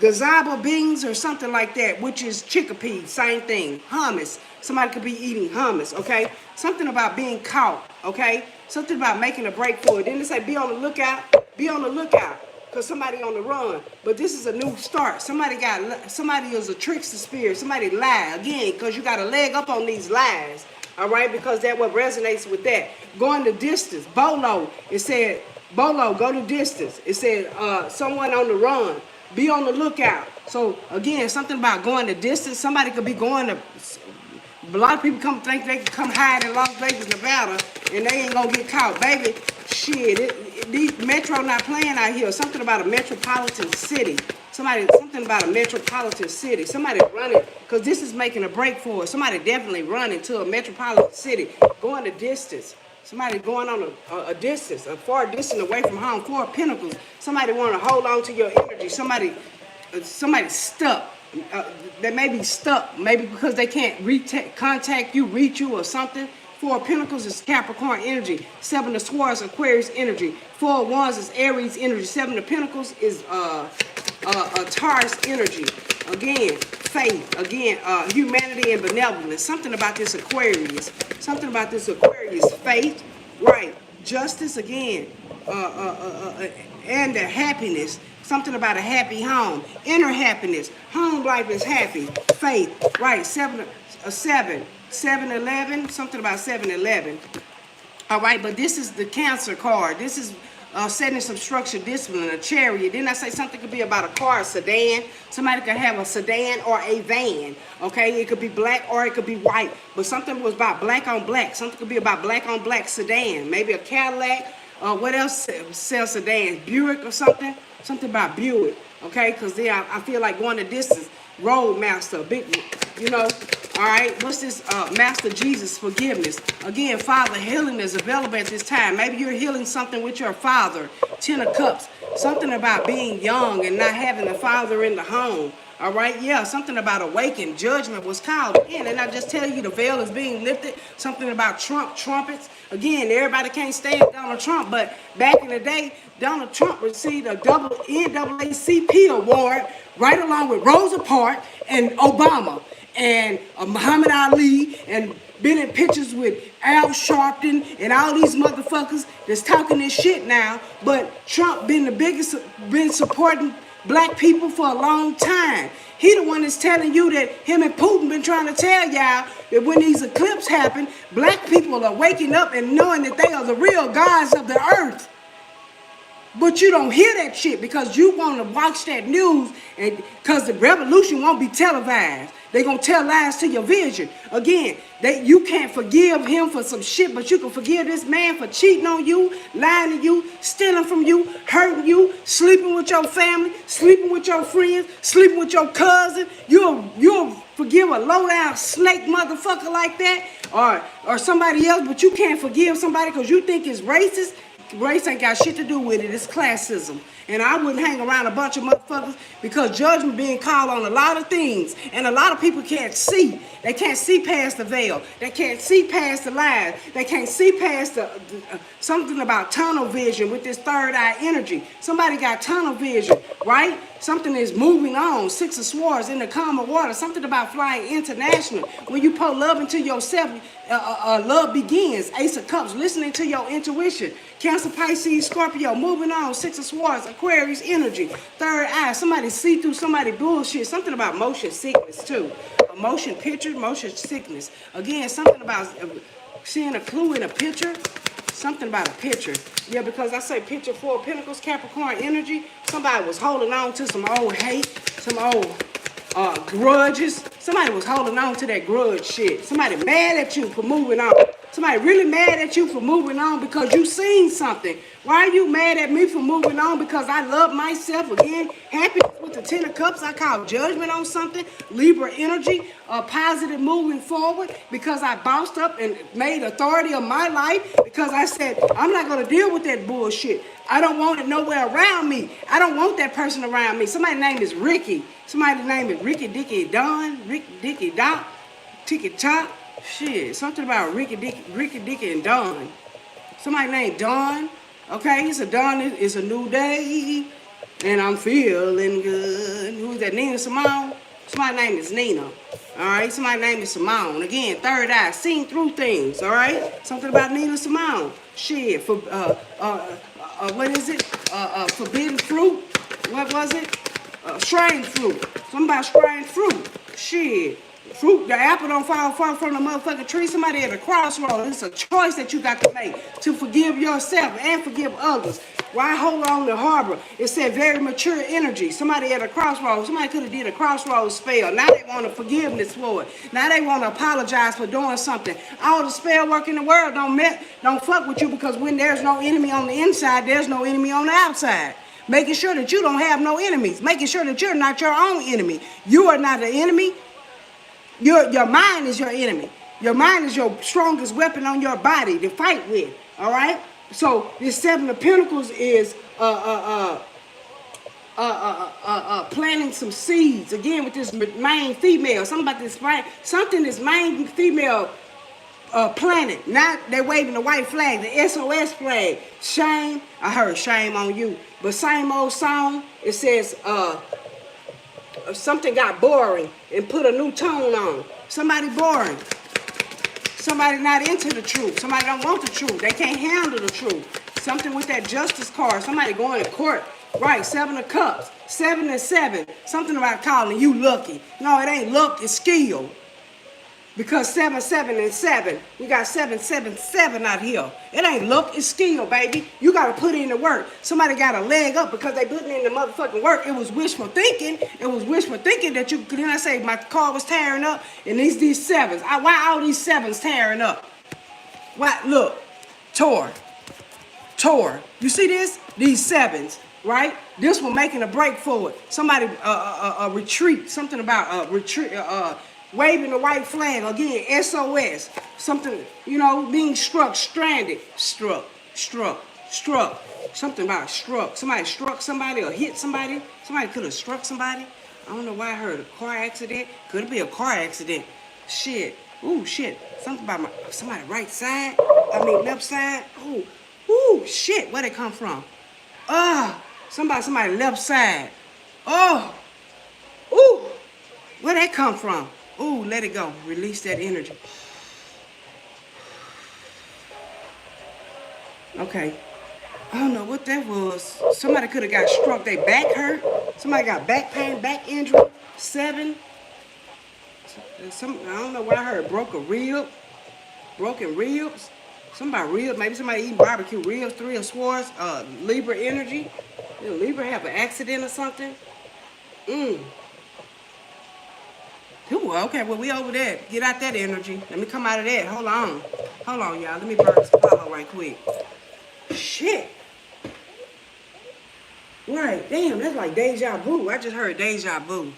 gazaba beans or something like that, which is chickpea, same thing, hummus. Somebody could be eating hummus, okay? Something about being caught, okay? Something about making a break for it. Then they say be on the lookout, because somebody on the run. But this is a new start. Somebody is a trickster spirit. Somebody lie again, because you got a leg up on these lies. All right, because that what resonates with that. Going the distance. Bolo. It said, Bolo, go the distance. It said, someone on the run. Be on the lookout. So again, something about going the distance. Somebody could be going to. A lot of people think they can come hide in Las Vegas, Nevada, and they ain't gonna get caught, baby. Shit, these Metro not playing out here. Something about a metropolitan city. Something about a metropolitan city. Somebody running, because this is making a break for us. Somebody definitely running to a metropolitan city, going the distance. Somebody going on a distance, a far distance away from home. 4 of Pentacles. Somebody want to hold on to your energy. Somebody stuck. They may be stuck, maybe because they can't contact you, reach you, or something. 4 of Pentacles is Capricorn energy. 7 of Swords, Aquarius energy. 4 of Wands is Aries energy. 7 of Pentacles is Taurus energy. Again, faith. Again, humanity and benevolence. Something about this Aquarius. Faith, right? Justice again. And the happiness. Something about a happy home. Inner happiness. Home life is happy. Faith. Right. 7-11. Something about 7-11. All right. But this is the Cancer card. This is setting some structure, discipline, a Chariot. Didn't I say something could be about a car, a sedan? Somebody could have a sedan or a van. Okay. It could be black or it could be white. But something was about black on black. Something could be about black on black sedan. Maybe a Cadillac. What else sells sedans? Buick or something? Something about Buick, okay? Because I feel like going the distance. Roadmaster, big, you know. All right, what's this? Master Jesus, forgiveness. Again, Father, healing is available at this time. Maybe you're healing something with your father. 10 of Cups. Something about being young and not having a father in the home. All right, yeah, something about awakened. Judgment was called again. And I just tell you the veil is being lifted. Something about trumpets. Again, everybody can't stand Donald Trump, but back in the day, Donald Trump received a double NAACP award right along with Rosa Parks and Obama and Muhammad Ali, and been in pictures with Al Sharpton and all these motherfuckers that's talking this shit now. But Trump been supporting black people for a long time. He the one that's telling you that him and Putin been trying to tell y'all that when these eclipses happen, black people are waking up and knowing that they are the real gods of the earth. But you don't hear that shit because you want to watch that news, and because the revolution won't be televised. They're going to tell lies to your vision. Again, you can't forgive him for some shit, but you can forgive this man for cheating on you, lying to you, stealing from you, hurting you, sleeping with your family, sleeping with your friends, sleeping with your cousin. You'll forgive a low-down snake motherfucker like that, or somebody else, but you can't forgive somebody because you think it's racist. Race ain't got shit to do with it. It's classism. And I wouldn't hang around a bunch of motherfuckers because judgment being called on a lot of things. And a lot of people can't see. They can't see past the veil. They can't see past the lies. They can't see past something about tunnel vision with this third eye energy. Somebody got tunnel vision, right? Something is moving on. 6 of Swords in the calm of water. Something about flying international. When you pour love into yourself, Love begins. Ace of Cups, listening to your intuition. Cancer, Pisces, Scorpio, moving on. Six of Swords, Aquarius energy. Third eye, somebody see through somebody bullshit. Something about motion sickness too. Motion picture, motion sickness. Again, something about seeing a clue in a picture. Something about a picture. Yeah, because I say picture, Four of Pentacles, Capricorn energy. Somebody was holding on to some old hate, some old grudges. Somebody was holding on to that grudge shit. Somebody mad at you for moving on. Somebody really mad at you for moving on because you seen something. Why are you mad at me for moving on? Because I love myself. Again, happiness with the Ten of Cups. I call judgment on something. Libra energy, positive moving forward. Because I bossed up and made authority of my life. Because I said, I'm not going to deal with that bullshit. I don't want it nowhere around me. I don't want that person around me. Somebody's name is Ricky. Somebody's name is Ricky Dicky Don, Rick Dicky Doc, Ticky Top. Shit, something about Ricky Dicky and Don. Somebody named Don. Okay, it's a Dawn, it's a new day, and I'm feeling good. Who's that? Nina Simone? Somebody's name is Nina. All right, somebody's name is Simone. Again, third eye, seeing through things. All right, something about Nina Simone. Shit, for what is it? Forbidden fruit. What was it? Strange fruit. Something about strange fruit. Shit. Fruit, the apple don't fall far from the motherfucking tree. Somebody at a crossroad. It's a choice that you got to make to forgive yourself and forgive others. Why hold on to harbor? It said very mature energy. Somebody at a crossroad. Somebody could have did a crossroads spell. Now they want a forgiveness for it. Now they want to apologize for doing something. All the spell work in the world don't fuck with you, because when there's no enemy on the inside, there's no enemy on the outside. Making sure that you don't have no enemies. Making sure that you're not your own enemy. You are not an enemy. Your mind is your enemy. Your mind is your strongest weapon on your body to fight with. All right. So this Seven of Pentacles is planting some seeds again with this main female. Something about this main female planet. Not they waving the white flag, the SOS flag. Shame. I heard shame on you. But same old song. It says something got boring and put a new tone on. Somebody boring. Somebody not into the truth. Somebody don't want the truth. They can't handle the truth. Something with that justice card. Somebody going to court. Right, Seven of Cups. 7 and 7. Something about calling you lucky. No, it ain't luck, it's skill. Because 7, 7, and 7. We got 7, 7, 7 out here. It ain't luck, it's skill, baby. You got to put in the work. Somebody got a leg up because they putting in the motherfucking work. It was wishful thinking. It was wishful thinking that you, then I say my car was tearing up and these sevens. Why all these sevens tearing up? Why? Look, tore. You see this? These sevens, right? This one making a break for it. Somebody, a retreat. Something about a retreat, waving the white flag, again, SOS, something, being struck, stranded, struck, something about struck. Somebody struck somebody or hit somebody. Somebody could have struck somebody. I don't know why I heard a car accident. Could it be a car accident? Shit. Ooh, shit. Something about somebody left side. Ooh, shit. Where'd it come from? Somebody left side. Oh, ooh, where'd that come from? Ooh, let it go. Release that energy. Okay. I don't know what that was. Somebody could have got struck. Their back hurt. Somebody got back pain, back injury. 7. I don't know what I heard. Broken ribs. Somebody ribs. Maybe somebody eating barbecue ribs. 3 of Swords. Libra energy. Did Libra have an accident or something? Okay, well, we over there. Get out that energy. Let me come out of that. Hold on, y'all. Let me burn some follow right quick. Shit. Right, damn, that's like deja vu. I just heard deja vu.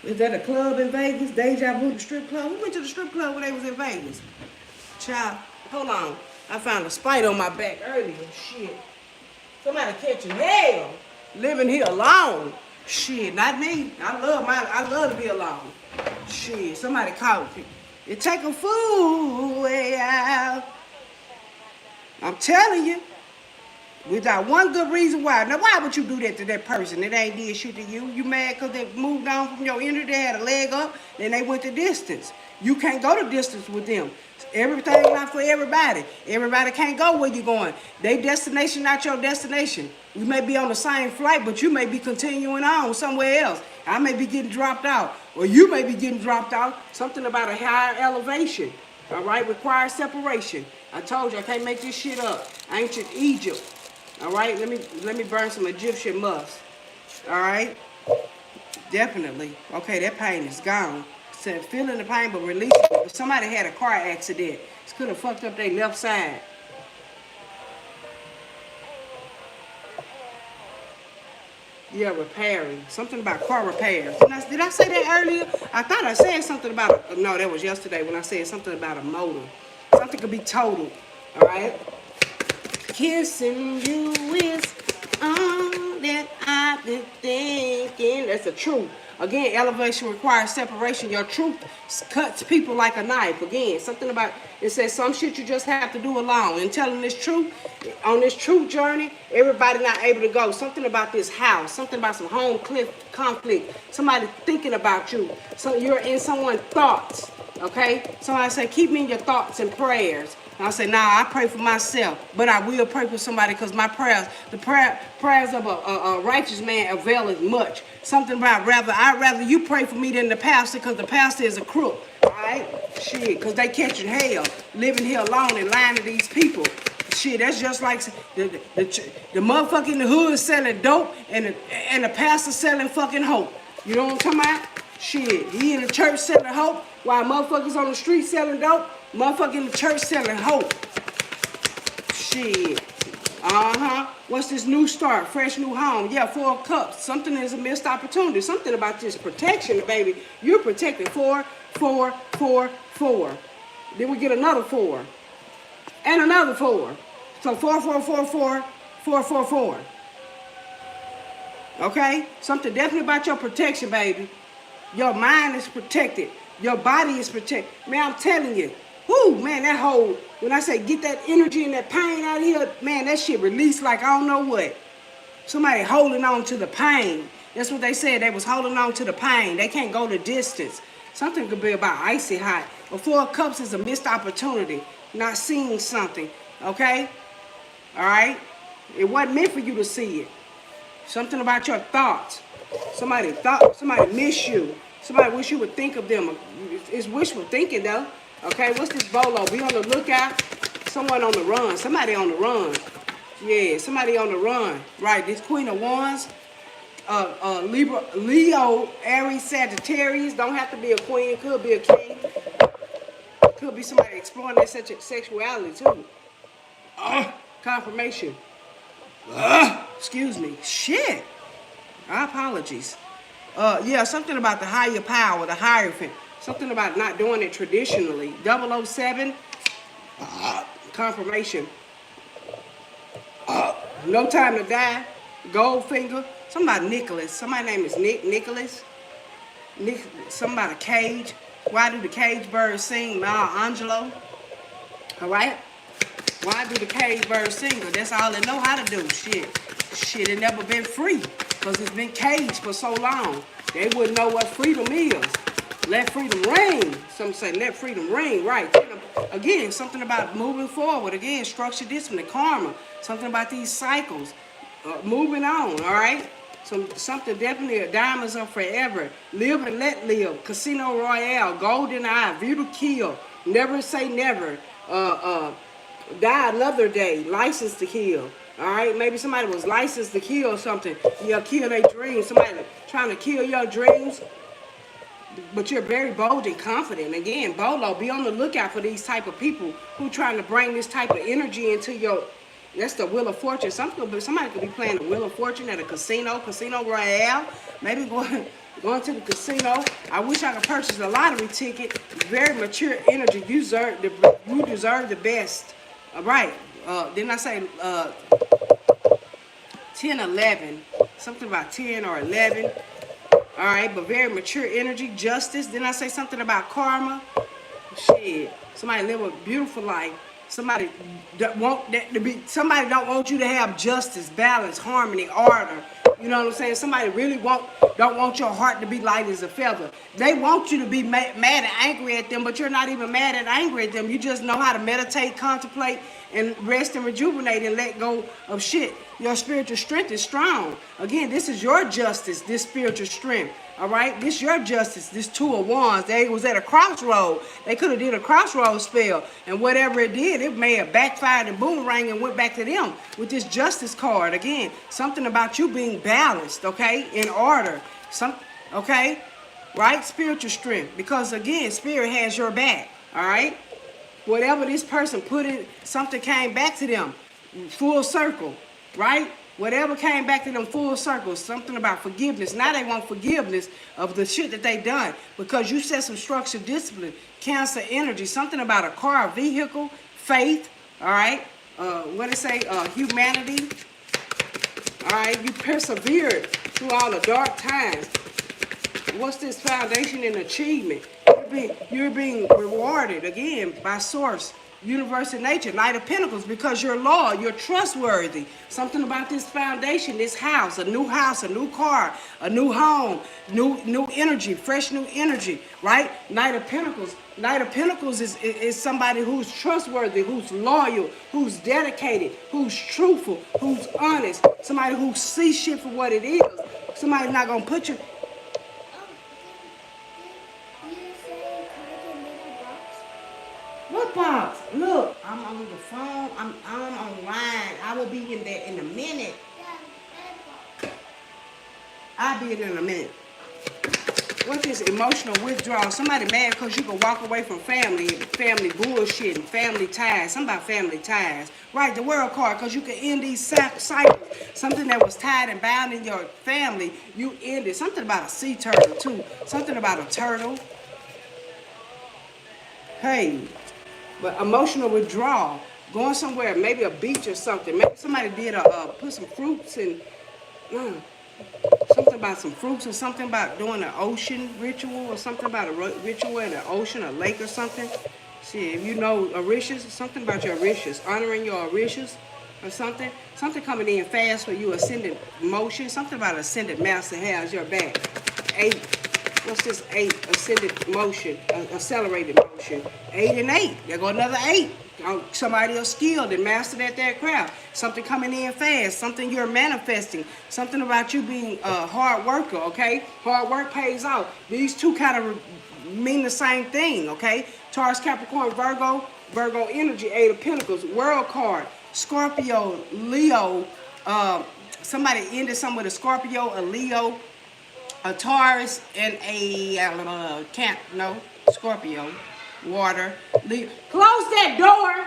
Is that a club in Vegas? Deja vu, the strip club? We went to the strip club when they was in Vegas. Child, hold on. I found a spite on my back earlier. Shit. Somebody catching hell. Living here alone. Shit, not me. I love to be alone. Shit, somebody caught me. You take a fool way out. I'm telling you. Without one good reason why. Now, why would you do that to that person that ain't did shit to you? You mad because they moved on from your energy, they had a leg up, then they went the distance. You can't go the distance with them. Everything not for everybody. Everybody can't go where you're going. They destination not your destination. We may be on the same flight, but you may be continuing on somewhere else. I may be getting dropped out, or you may be getting dropped out. Something about a higher elevation. All right, requires separation. I told you I can't make this shit up. Ancient Egypt. All right, let me burn some Egyptian musk. All right, definitely. Okay, that pain is gone. Said feeling the pain but releasing it. If somebody had a car accident, it could have fucked up their left side. Yeah, repairing. Something about car repairs. Did I say that earlier? I thought I said something about no, that was yesterday when I said something about a motor. Something could be totaled. All right. Kissing you is all that I've been thinking. That's the truth. Again, elevation requires separation. Your truth cuts people like a knife. Again, something about, it says some shit you just have to do alone. And telling this truth, on this truth journey, everybody not able to go. Something about this house, something about some home conflict, somebody thinking about you. So you're in someone's thoughts, okay? Somebody say, keep me in your thoughts and prayers. And I say, nah, I pray for myself, but I will pray for somebody because my prayers, the prayers of a righteous man availeth much. Something about I'd rather you pray for me than the pastor because the pastor is a crook, all right? Shit, because they catching hell, living here alone and lying to these people. Shit, that's just like the motherfucker in the hood selling dope and the pastor selling fucking hope. You know what I'm talking about? Shit, he in the church selling hope while motherfuckers on the street selling dope. Motherfucker in the church selling hope. Shit. What's this new start? Fresh new home. Yeah, 4 of Cups. Something is a missed opportunity. Something about this protection, baby. You're protected. 4, 4, 4, 4. Then we get another 4. And another 4. So 4, 4, 4, 4, 4, 4, 4. Okay? Something definitely about your protection, baby. Your mind is protected. Your body is protected. Man, I'm telling you. Whoo, man, that whole, when I say get that energy and that pain out of here, man, that shit released like I don't know what. Somebody holding on to the pain. That's what they said. They was holding on to the pain. They can't go the distance. Something could be about icy hot. But 4 of Cups is a missed opportunity. Not seeing something. Okay? All right? It wasn't meant for you to see it. Something about your thoughts. Somebody miss you. Somebody wish you would think of them. It's wishful thinking, though. Okay, what's this bolo? Be on the lookout. Someone on the run. Somebody on the run. Yeah, somebody on the run. Right, this Queen of Wands. Libra, Leo, Aries, Sagittarius. Don't have to be a queen. Could be a king. Could be somebody exploring their sexuality, too. Confirmation. Excuse me. Shit. Apologies. Yeah, something about the higher power, the Hierophant. Something about not doing it traditionally. 007. Confirmation. No Time to Die. Goldfinger. Somebody Nicholas. Somebody's name is Nicholas. Somebody Cage. Why do the cage birds sing? Maya Angelou. All right? Why do the cage birds sing? Because that's all they know how to do. Shit, it never been free. Because it's been caged for so long. They wouldn't know what freedom is. Let freedom ring. Some say let freedom ring. Right. Again, something about moving forward. Again, structure discipline, karma. Something about these cycles. Moving on, all right? Something definitely, diamonds are forever. Live and let live. Casino Royale. Golden Eye. View to kill. Never say never. Die another day. License to kill. All right? Maybe somebody was licensed to kill something. Yeah, kill their dreams. Somebody trying to kill your dreams. But you're very bold and confident. Again, Bolo, be on the lookout for these type of people who trying to bring this type of energy into your, that's the Wheel of Fortune. Somebody could be playing the Wheel of Fortune at a Casino Royale. Maybe going to the casino. I wish I could purchase a lottery ticket. Very mature energy. You deserve the best. All right. Didn't I say 10, 11? Something about 10 or 11. All right, but very mature energy, justice. Didn't I say something about karma? Shit, somebody live a beautiful life. Somebody don't want you to have justice, balance, harmony, order. You know what I'm saying? Somebody really don't want your heart to be light as a feather. They want you to be mad and angry at them, but you're not even mad and angry at them. You just know how to meditate, contemplate, and rest and rejuvenate and let go of shit. Your spiritual strength is strong. Again, this is your justice, this spiritual strength. All right, this your justice, this Two of Wands. They was at a crossroad. They could have did a crossroad spell, and whatever it did, it may have backfired and boomerang and went back to them with this justice card. Again, something about you being balanced, okay, in order. Okay, right? Spiritual strength, because again, spirit has your back. All right, whatever this person put in, something came back to them, full circle, right? Whatever came back to them full circle, something about forgiveness. Now they want forgiveness of the shit that they done because you set some structured discipline, Cancer energy, something about a car, a vehicle, faith, all right? What it say? Humanity, all right? You persevered through all the dark times. What's this? Foundation and achievement. You're being rewarded, again, by source. Universe and nature, Knight of Pentacles, because you're loyal, you're trustworthy. Something about this foundation, this house, a new car, a new home, new energy, fresh new energy, right? Knight of Pentacles. Knight of Pentacles is somebody who's trustworthy, who's loyal, who's dedicated, who's truthful, who's honest. Somebody who sees shit for what it is. Somebody's not gonna put you. What box? Look, I'm on the phone. I'm online. I will be in there in a minute. I'll be in a minute. What's this? Emotional withdrawal. Somebody mad because you can walk away from family bullshit and family ties. Something about family ties. Right, the world card, because you can end these cycles. Something that was tied and bound in your family, you end it. Something about a sea turtle, too. Something about a turtle. Hey. But emotional withdrawal, going somewhere, maybe a beach or something. Maybe somebody did put some fruits and something about some fruits or something about doing an ocean ritual or something about a ritual in an ocean, a lake or something. See, if you know Orishas, something about your Orishas, honoring your Orishas or something. Something coming in fast for you, ascended motion. Something about ascended master has your back. 8. What's this? 8, ascended motion, accelerated motion. 8 and 8. There go another 8. Somebody else skilled and mastered at their craft. Something coming in fast. Something you're manifesting. Something about you being a hard worker, okay? Hard work pays off. These two kind of mean the same thing, okay? Taurus, Capricorn, Virgo energy, 8 of Pentacles, World card, Scorpio, Leo. Somebody ended something with a Scorpio, a Leo, a Taurus, and a Scorpio, water. Leo. Close that door.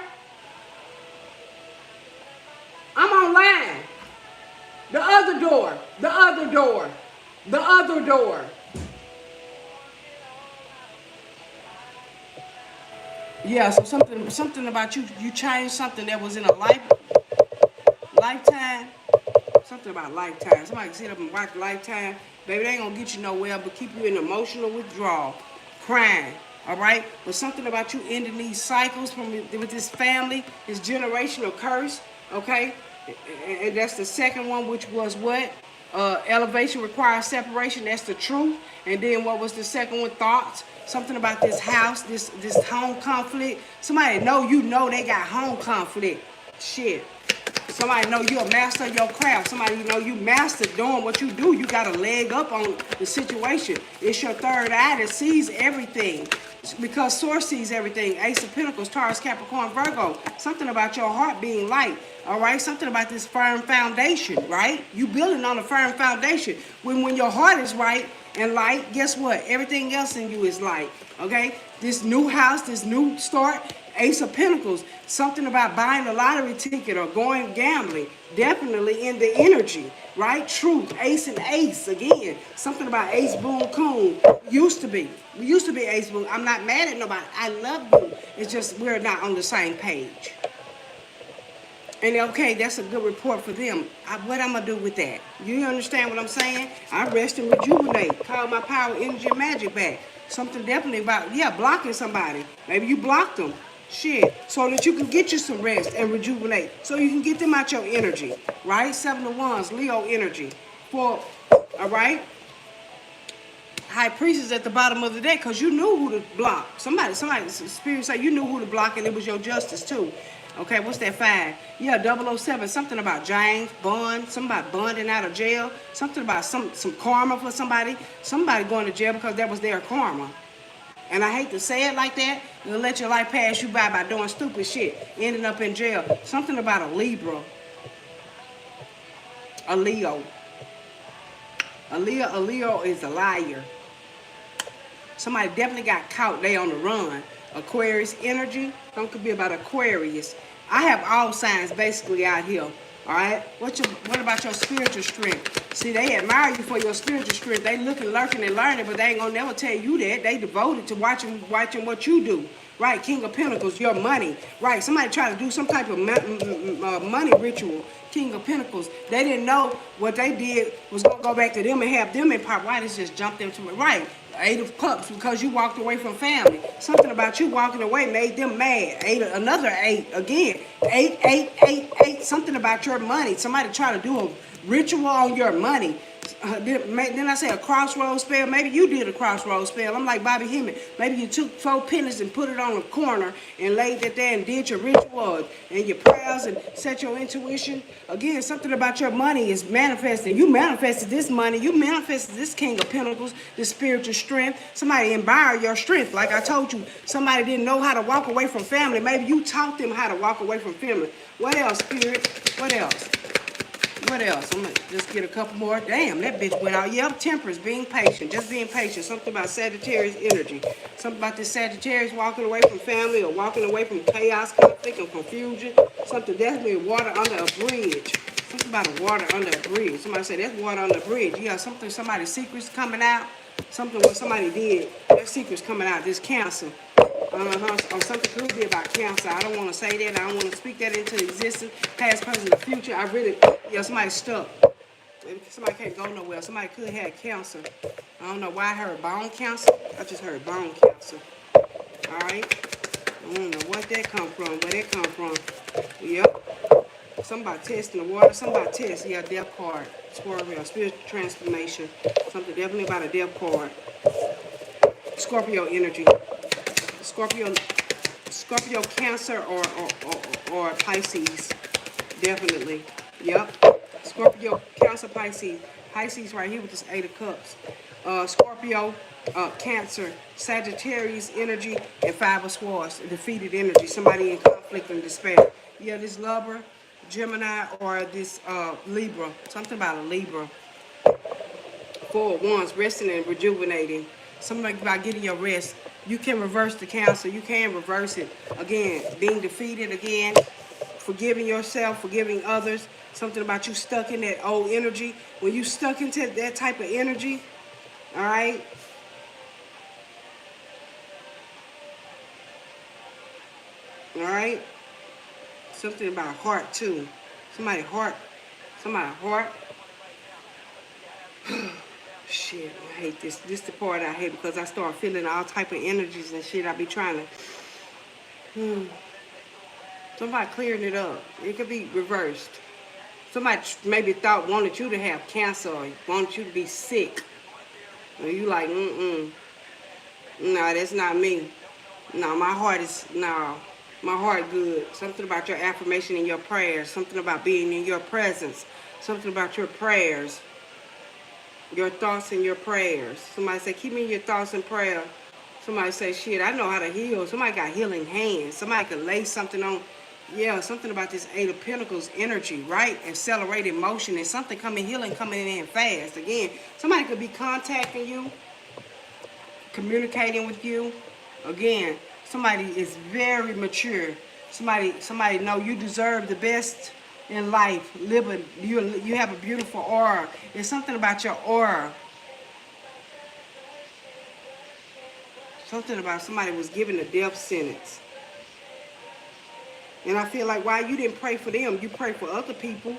I'm online. The other door. The other door. The other door. Yeah, so something about you changed something that was in a lifetime. Something about Lifetime. Somebody can sit up and watch Lifetime. Baby, they ain't gonna get you nowhere but keep you in emotional withdrawal, crying, all right? But something about you ending these cycles with this family, this generational curse, okay? And that's the second one, which was what? Elevation requires separation. That's the truth. And then what was the second one? Thoughts. Something about this house, this home conflict. Somebody know they got home conflict. Shit. Somebody know you're a master of your craft. Somebody know you master doing what you do. You got a leg up on the situation. It's your third eye that sees everything. Because Source sees everything. Ace of Pentacles, Taurus, Capricorn, Virgo. Something about your heart being light. All right? Something about this firm foundation, right? You building on a firm foundation. When your heart is right and light, guess what? Everything else in you is light. Okay? This new house, this new start. Ace of Pentacles, something about buying a lottery ticket or going gambling, definitely in the energy, right? Truth, Ace and Ace, again, something about Ace Boon Coon, we used to be Ace Boon. I'm not mad at nobody, I love you, it's just we're not on the same page. And okay, that's a good report for them. What I'm gonna do with that? You understand what I'm saying? I rest and rejuvenate, call my power, energy, and magic back. Something definitely about, blocking somebody. Maybe you blocked them. Shit, so that you can get you some rest and rejuvenate, so you can get them out your energy, right? 7 of Wands, Leo energy, for, all right? High priest is at the bottom of the deck because you knew who to block. Somebody, spirit say you knew who to block, and it was your justice too. Okay, what's that 5? Yeah, 007, something about James Bond, somebody bonding out of jail, something about some karma for somebody going to jail because that was their karma. And I hate to say it like that, you'll let your life pass you by doing stupid shit, ending up in jail. Something about a Libra, a Leo. A Leo is a liar. Somebody definitely got caught. They on the run. Aquarius energy. Don't could be about Aquarius. I have all signs basically out here. All right. What about your spiritual strength? See, they admire you for your spiritual strength. They looking, lurking, and learning, but they ain't gonna never tell you that. They devoted to watching what you do. Right, King of Pentacles, your money. Right, somebody try to do some type of money ritual. King of Pentacles. They didn't know what they did was gonna go back to them and have them in power. Why this just jumped into it? Right. 8 of Cups, because you walked away from family. Something about you walking away made them mad. Another 8 again. 8, 8, 8, 8. Something about your money. Somebody try to do a ritual on your money. Then I say a crossroads spell. Maybe you did a crossroads spell. I'm like Bobby Hemming. Maybe you took 4 pennies and put it on the corner and laid it there and did your ritual and your prayers and set your intuition. Again, something about your money is manifesting. You manifested this money. You manifested this King of Pentacles, this spiritual strength. Somebody admired your strength. Like I told you, somebody didn't know how to walk away from family. Maybe you taught them how to walk away from family. What else, Spirit? What else? What else? I'm going to just get a couple more. Damn, that bitch went out. Yep, temperance, being patient. Just being patient. Something about Sagittarius energy. Something about this Sagittarius walking away from family or walking away from chaos, conflict, and confusion. Something definitely water under a bridge. Something about a water under a bridge. Somebody said that's water under a bridge. Yeah, somebody's secrets coming out. Something what somebody did. Their secrets coming out. This Cancer. Or something could be about Cancer. I don't want to say that. I don't want to speak that into existence. Past, present, and future. I really, somebody's stuck. Somebody can't go nowhere. Somebody could have cancer. I don't know why I heard bone cancer. I just heard bone cancer. All right. I don't know what that come from. Where that come from. Yep. Somebody testing the water. Somebody test. Yeah, death card. Scorpio. Spiritual transformation. Something definitely about a death card. Scorpio energy. Scorpio, Cancer, or Pisces, definitely. Yep. Scorpio, Cancer, Pisces. Pisces right here with this 8 of Cups. Scorpio, Cancer, Sagittarius energy, and 5 of Swords, defeated energy. Somebody in conflict and despair. Yeah, this Lover, Gemini, or this Libra. Something about a Libra. 4 of Wands, resting and rejuvenating. Something about getting your rest. You can reverse the Cancer. You can reverse it. Again, being defeated again. Forgiving yourself, forgiving others. Something about you stuck in that old energy. When you stuck into that type of energy, all right? All right? Something about heart, too. Somebody heart. Shit, I hate this. This the part I hate because I start feeling all type of energies and shit. I be trying to... Somebody clearing it up. It could be reversed. Somebody maybe wanted you to have cancer or wanted you to be sick. And you like, no, that's not me. No, my heart is, no. My heart good. Something about your affirmation and your prayers. Something about being in your presence. Something about your prayers. Your thoughts and your prayers. Somebody say, keep me in your thoughts and prayer. Somebody say, shit, I know how to heal. Somebody got healing hands. Somebody could lay something on. Yeah, something about this 8 of Pentacles energy, right? Accelerated motion and something healing coming in fast. Again, somebody could be contacting you, communicating with you. Again, somebody is very mature. Somebody know you deserve the best in life. You have a beautiful aura. There's something about your aura. Something about somebody was given a death sentence. And I feel like why you didn't pray for them, you pray for other people.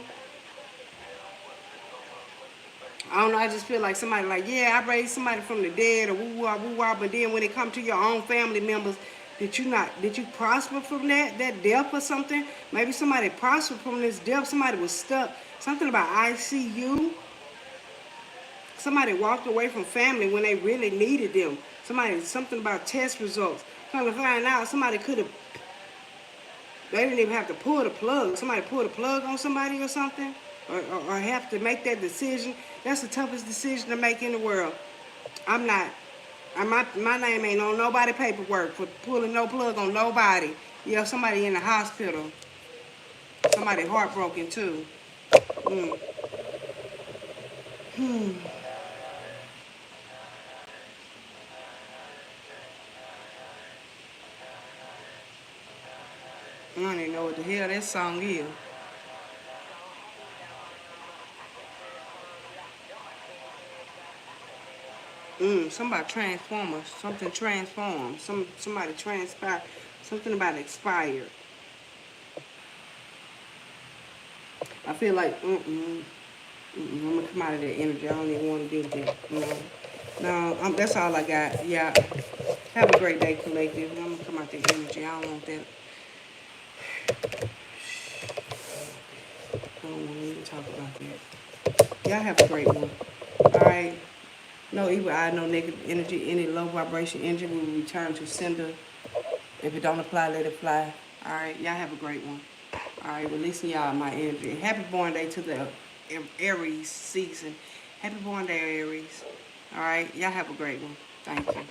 I don't know, I just feel like somebody like, yeah, I raised somebody from the dead or woo-wah, but then when it comes to your own family members, did you prosper from that death or something? Maybe somebody prospered from this death, somebody was stuck. Something about ICU. Somebody walked away from family when they really needed them. Something about test results. Come to find out, somebody could have, they didn't even have to pull the plug. Somebody pulled the plug on somebody or something, or have to make that decision. That's the toughest decision to make in the world. I'm not, my name ain't on nobody paperwork for pulling no plug on nobody. Yeah, somebody in the hospital. Somebody heartbroken too. Mm. I don't even know what the hell that song is. Somebody transformers. Something transformed. Somebody transpired. Something about expired. I feel like I'm gonna come out of that energy. I don't even want to deal with that. No, that's all I got. Yeah. Have a great day, collective. I'm gonna come out that energy. I don't want that. I don't want to even talk about that. Y'all have a great one. All right. No evil eye, no negative energy. Any low vibration energy will return to sender. If it don't apply, let it fly. All right. Y'all have a great one. All right. Releasing y'all my energy. Happy born day to the Aries season. Happy born day, Aries. All right. Y'all have a great one. Thank you.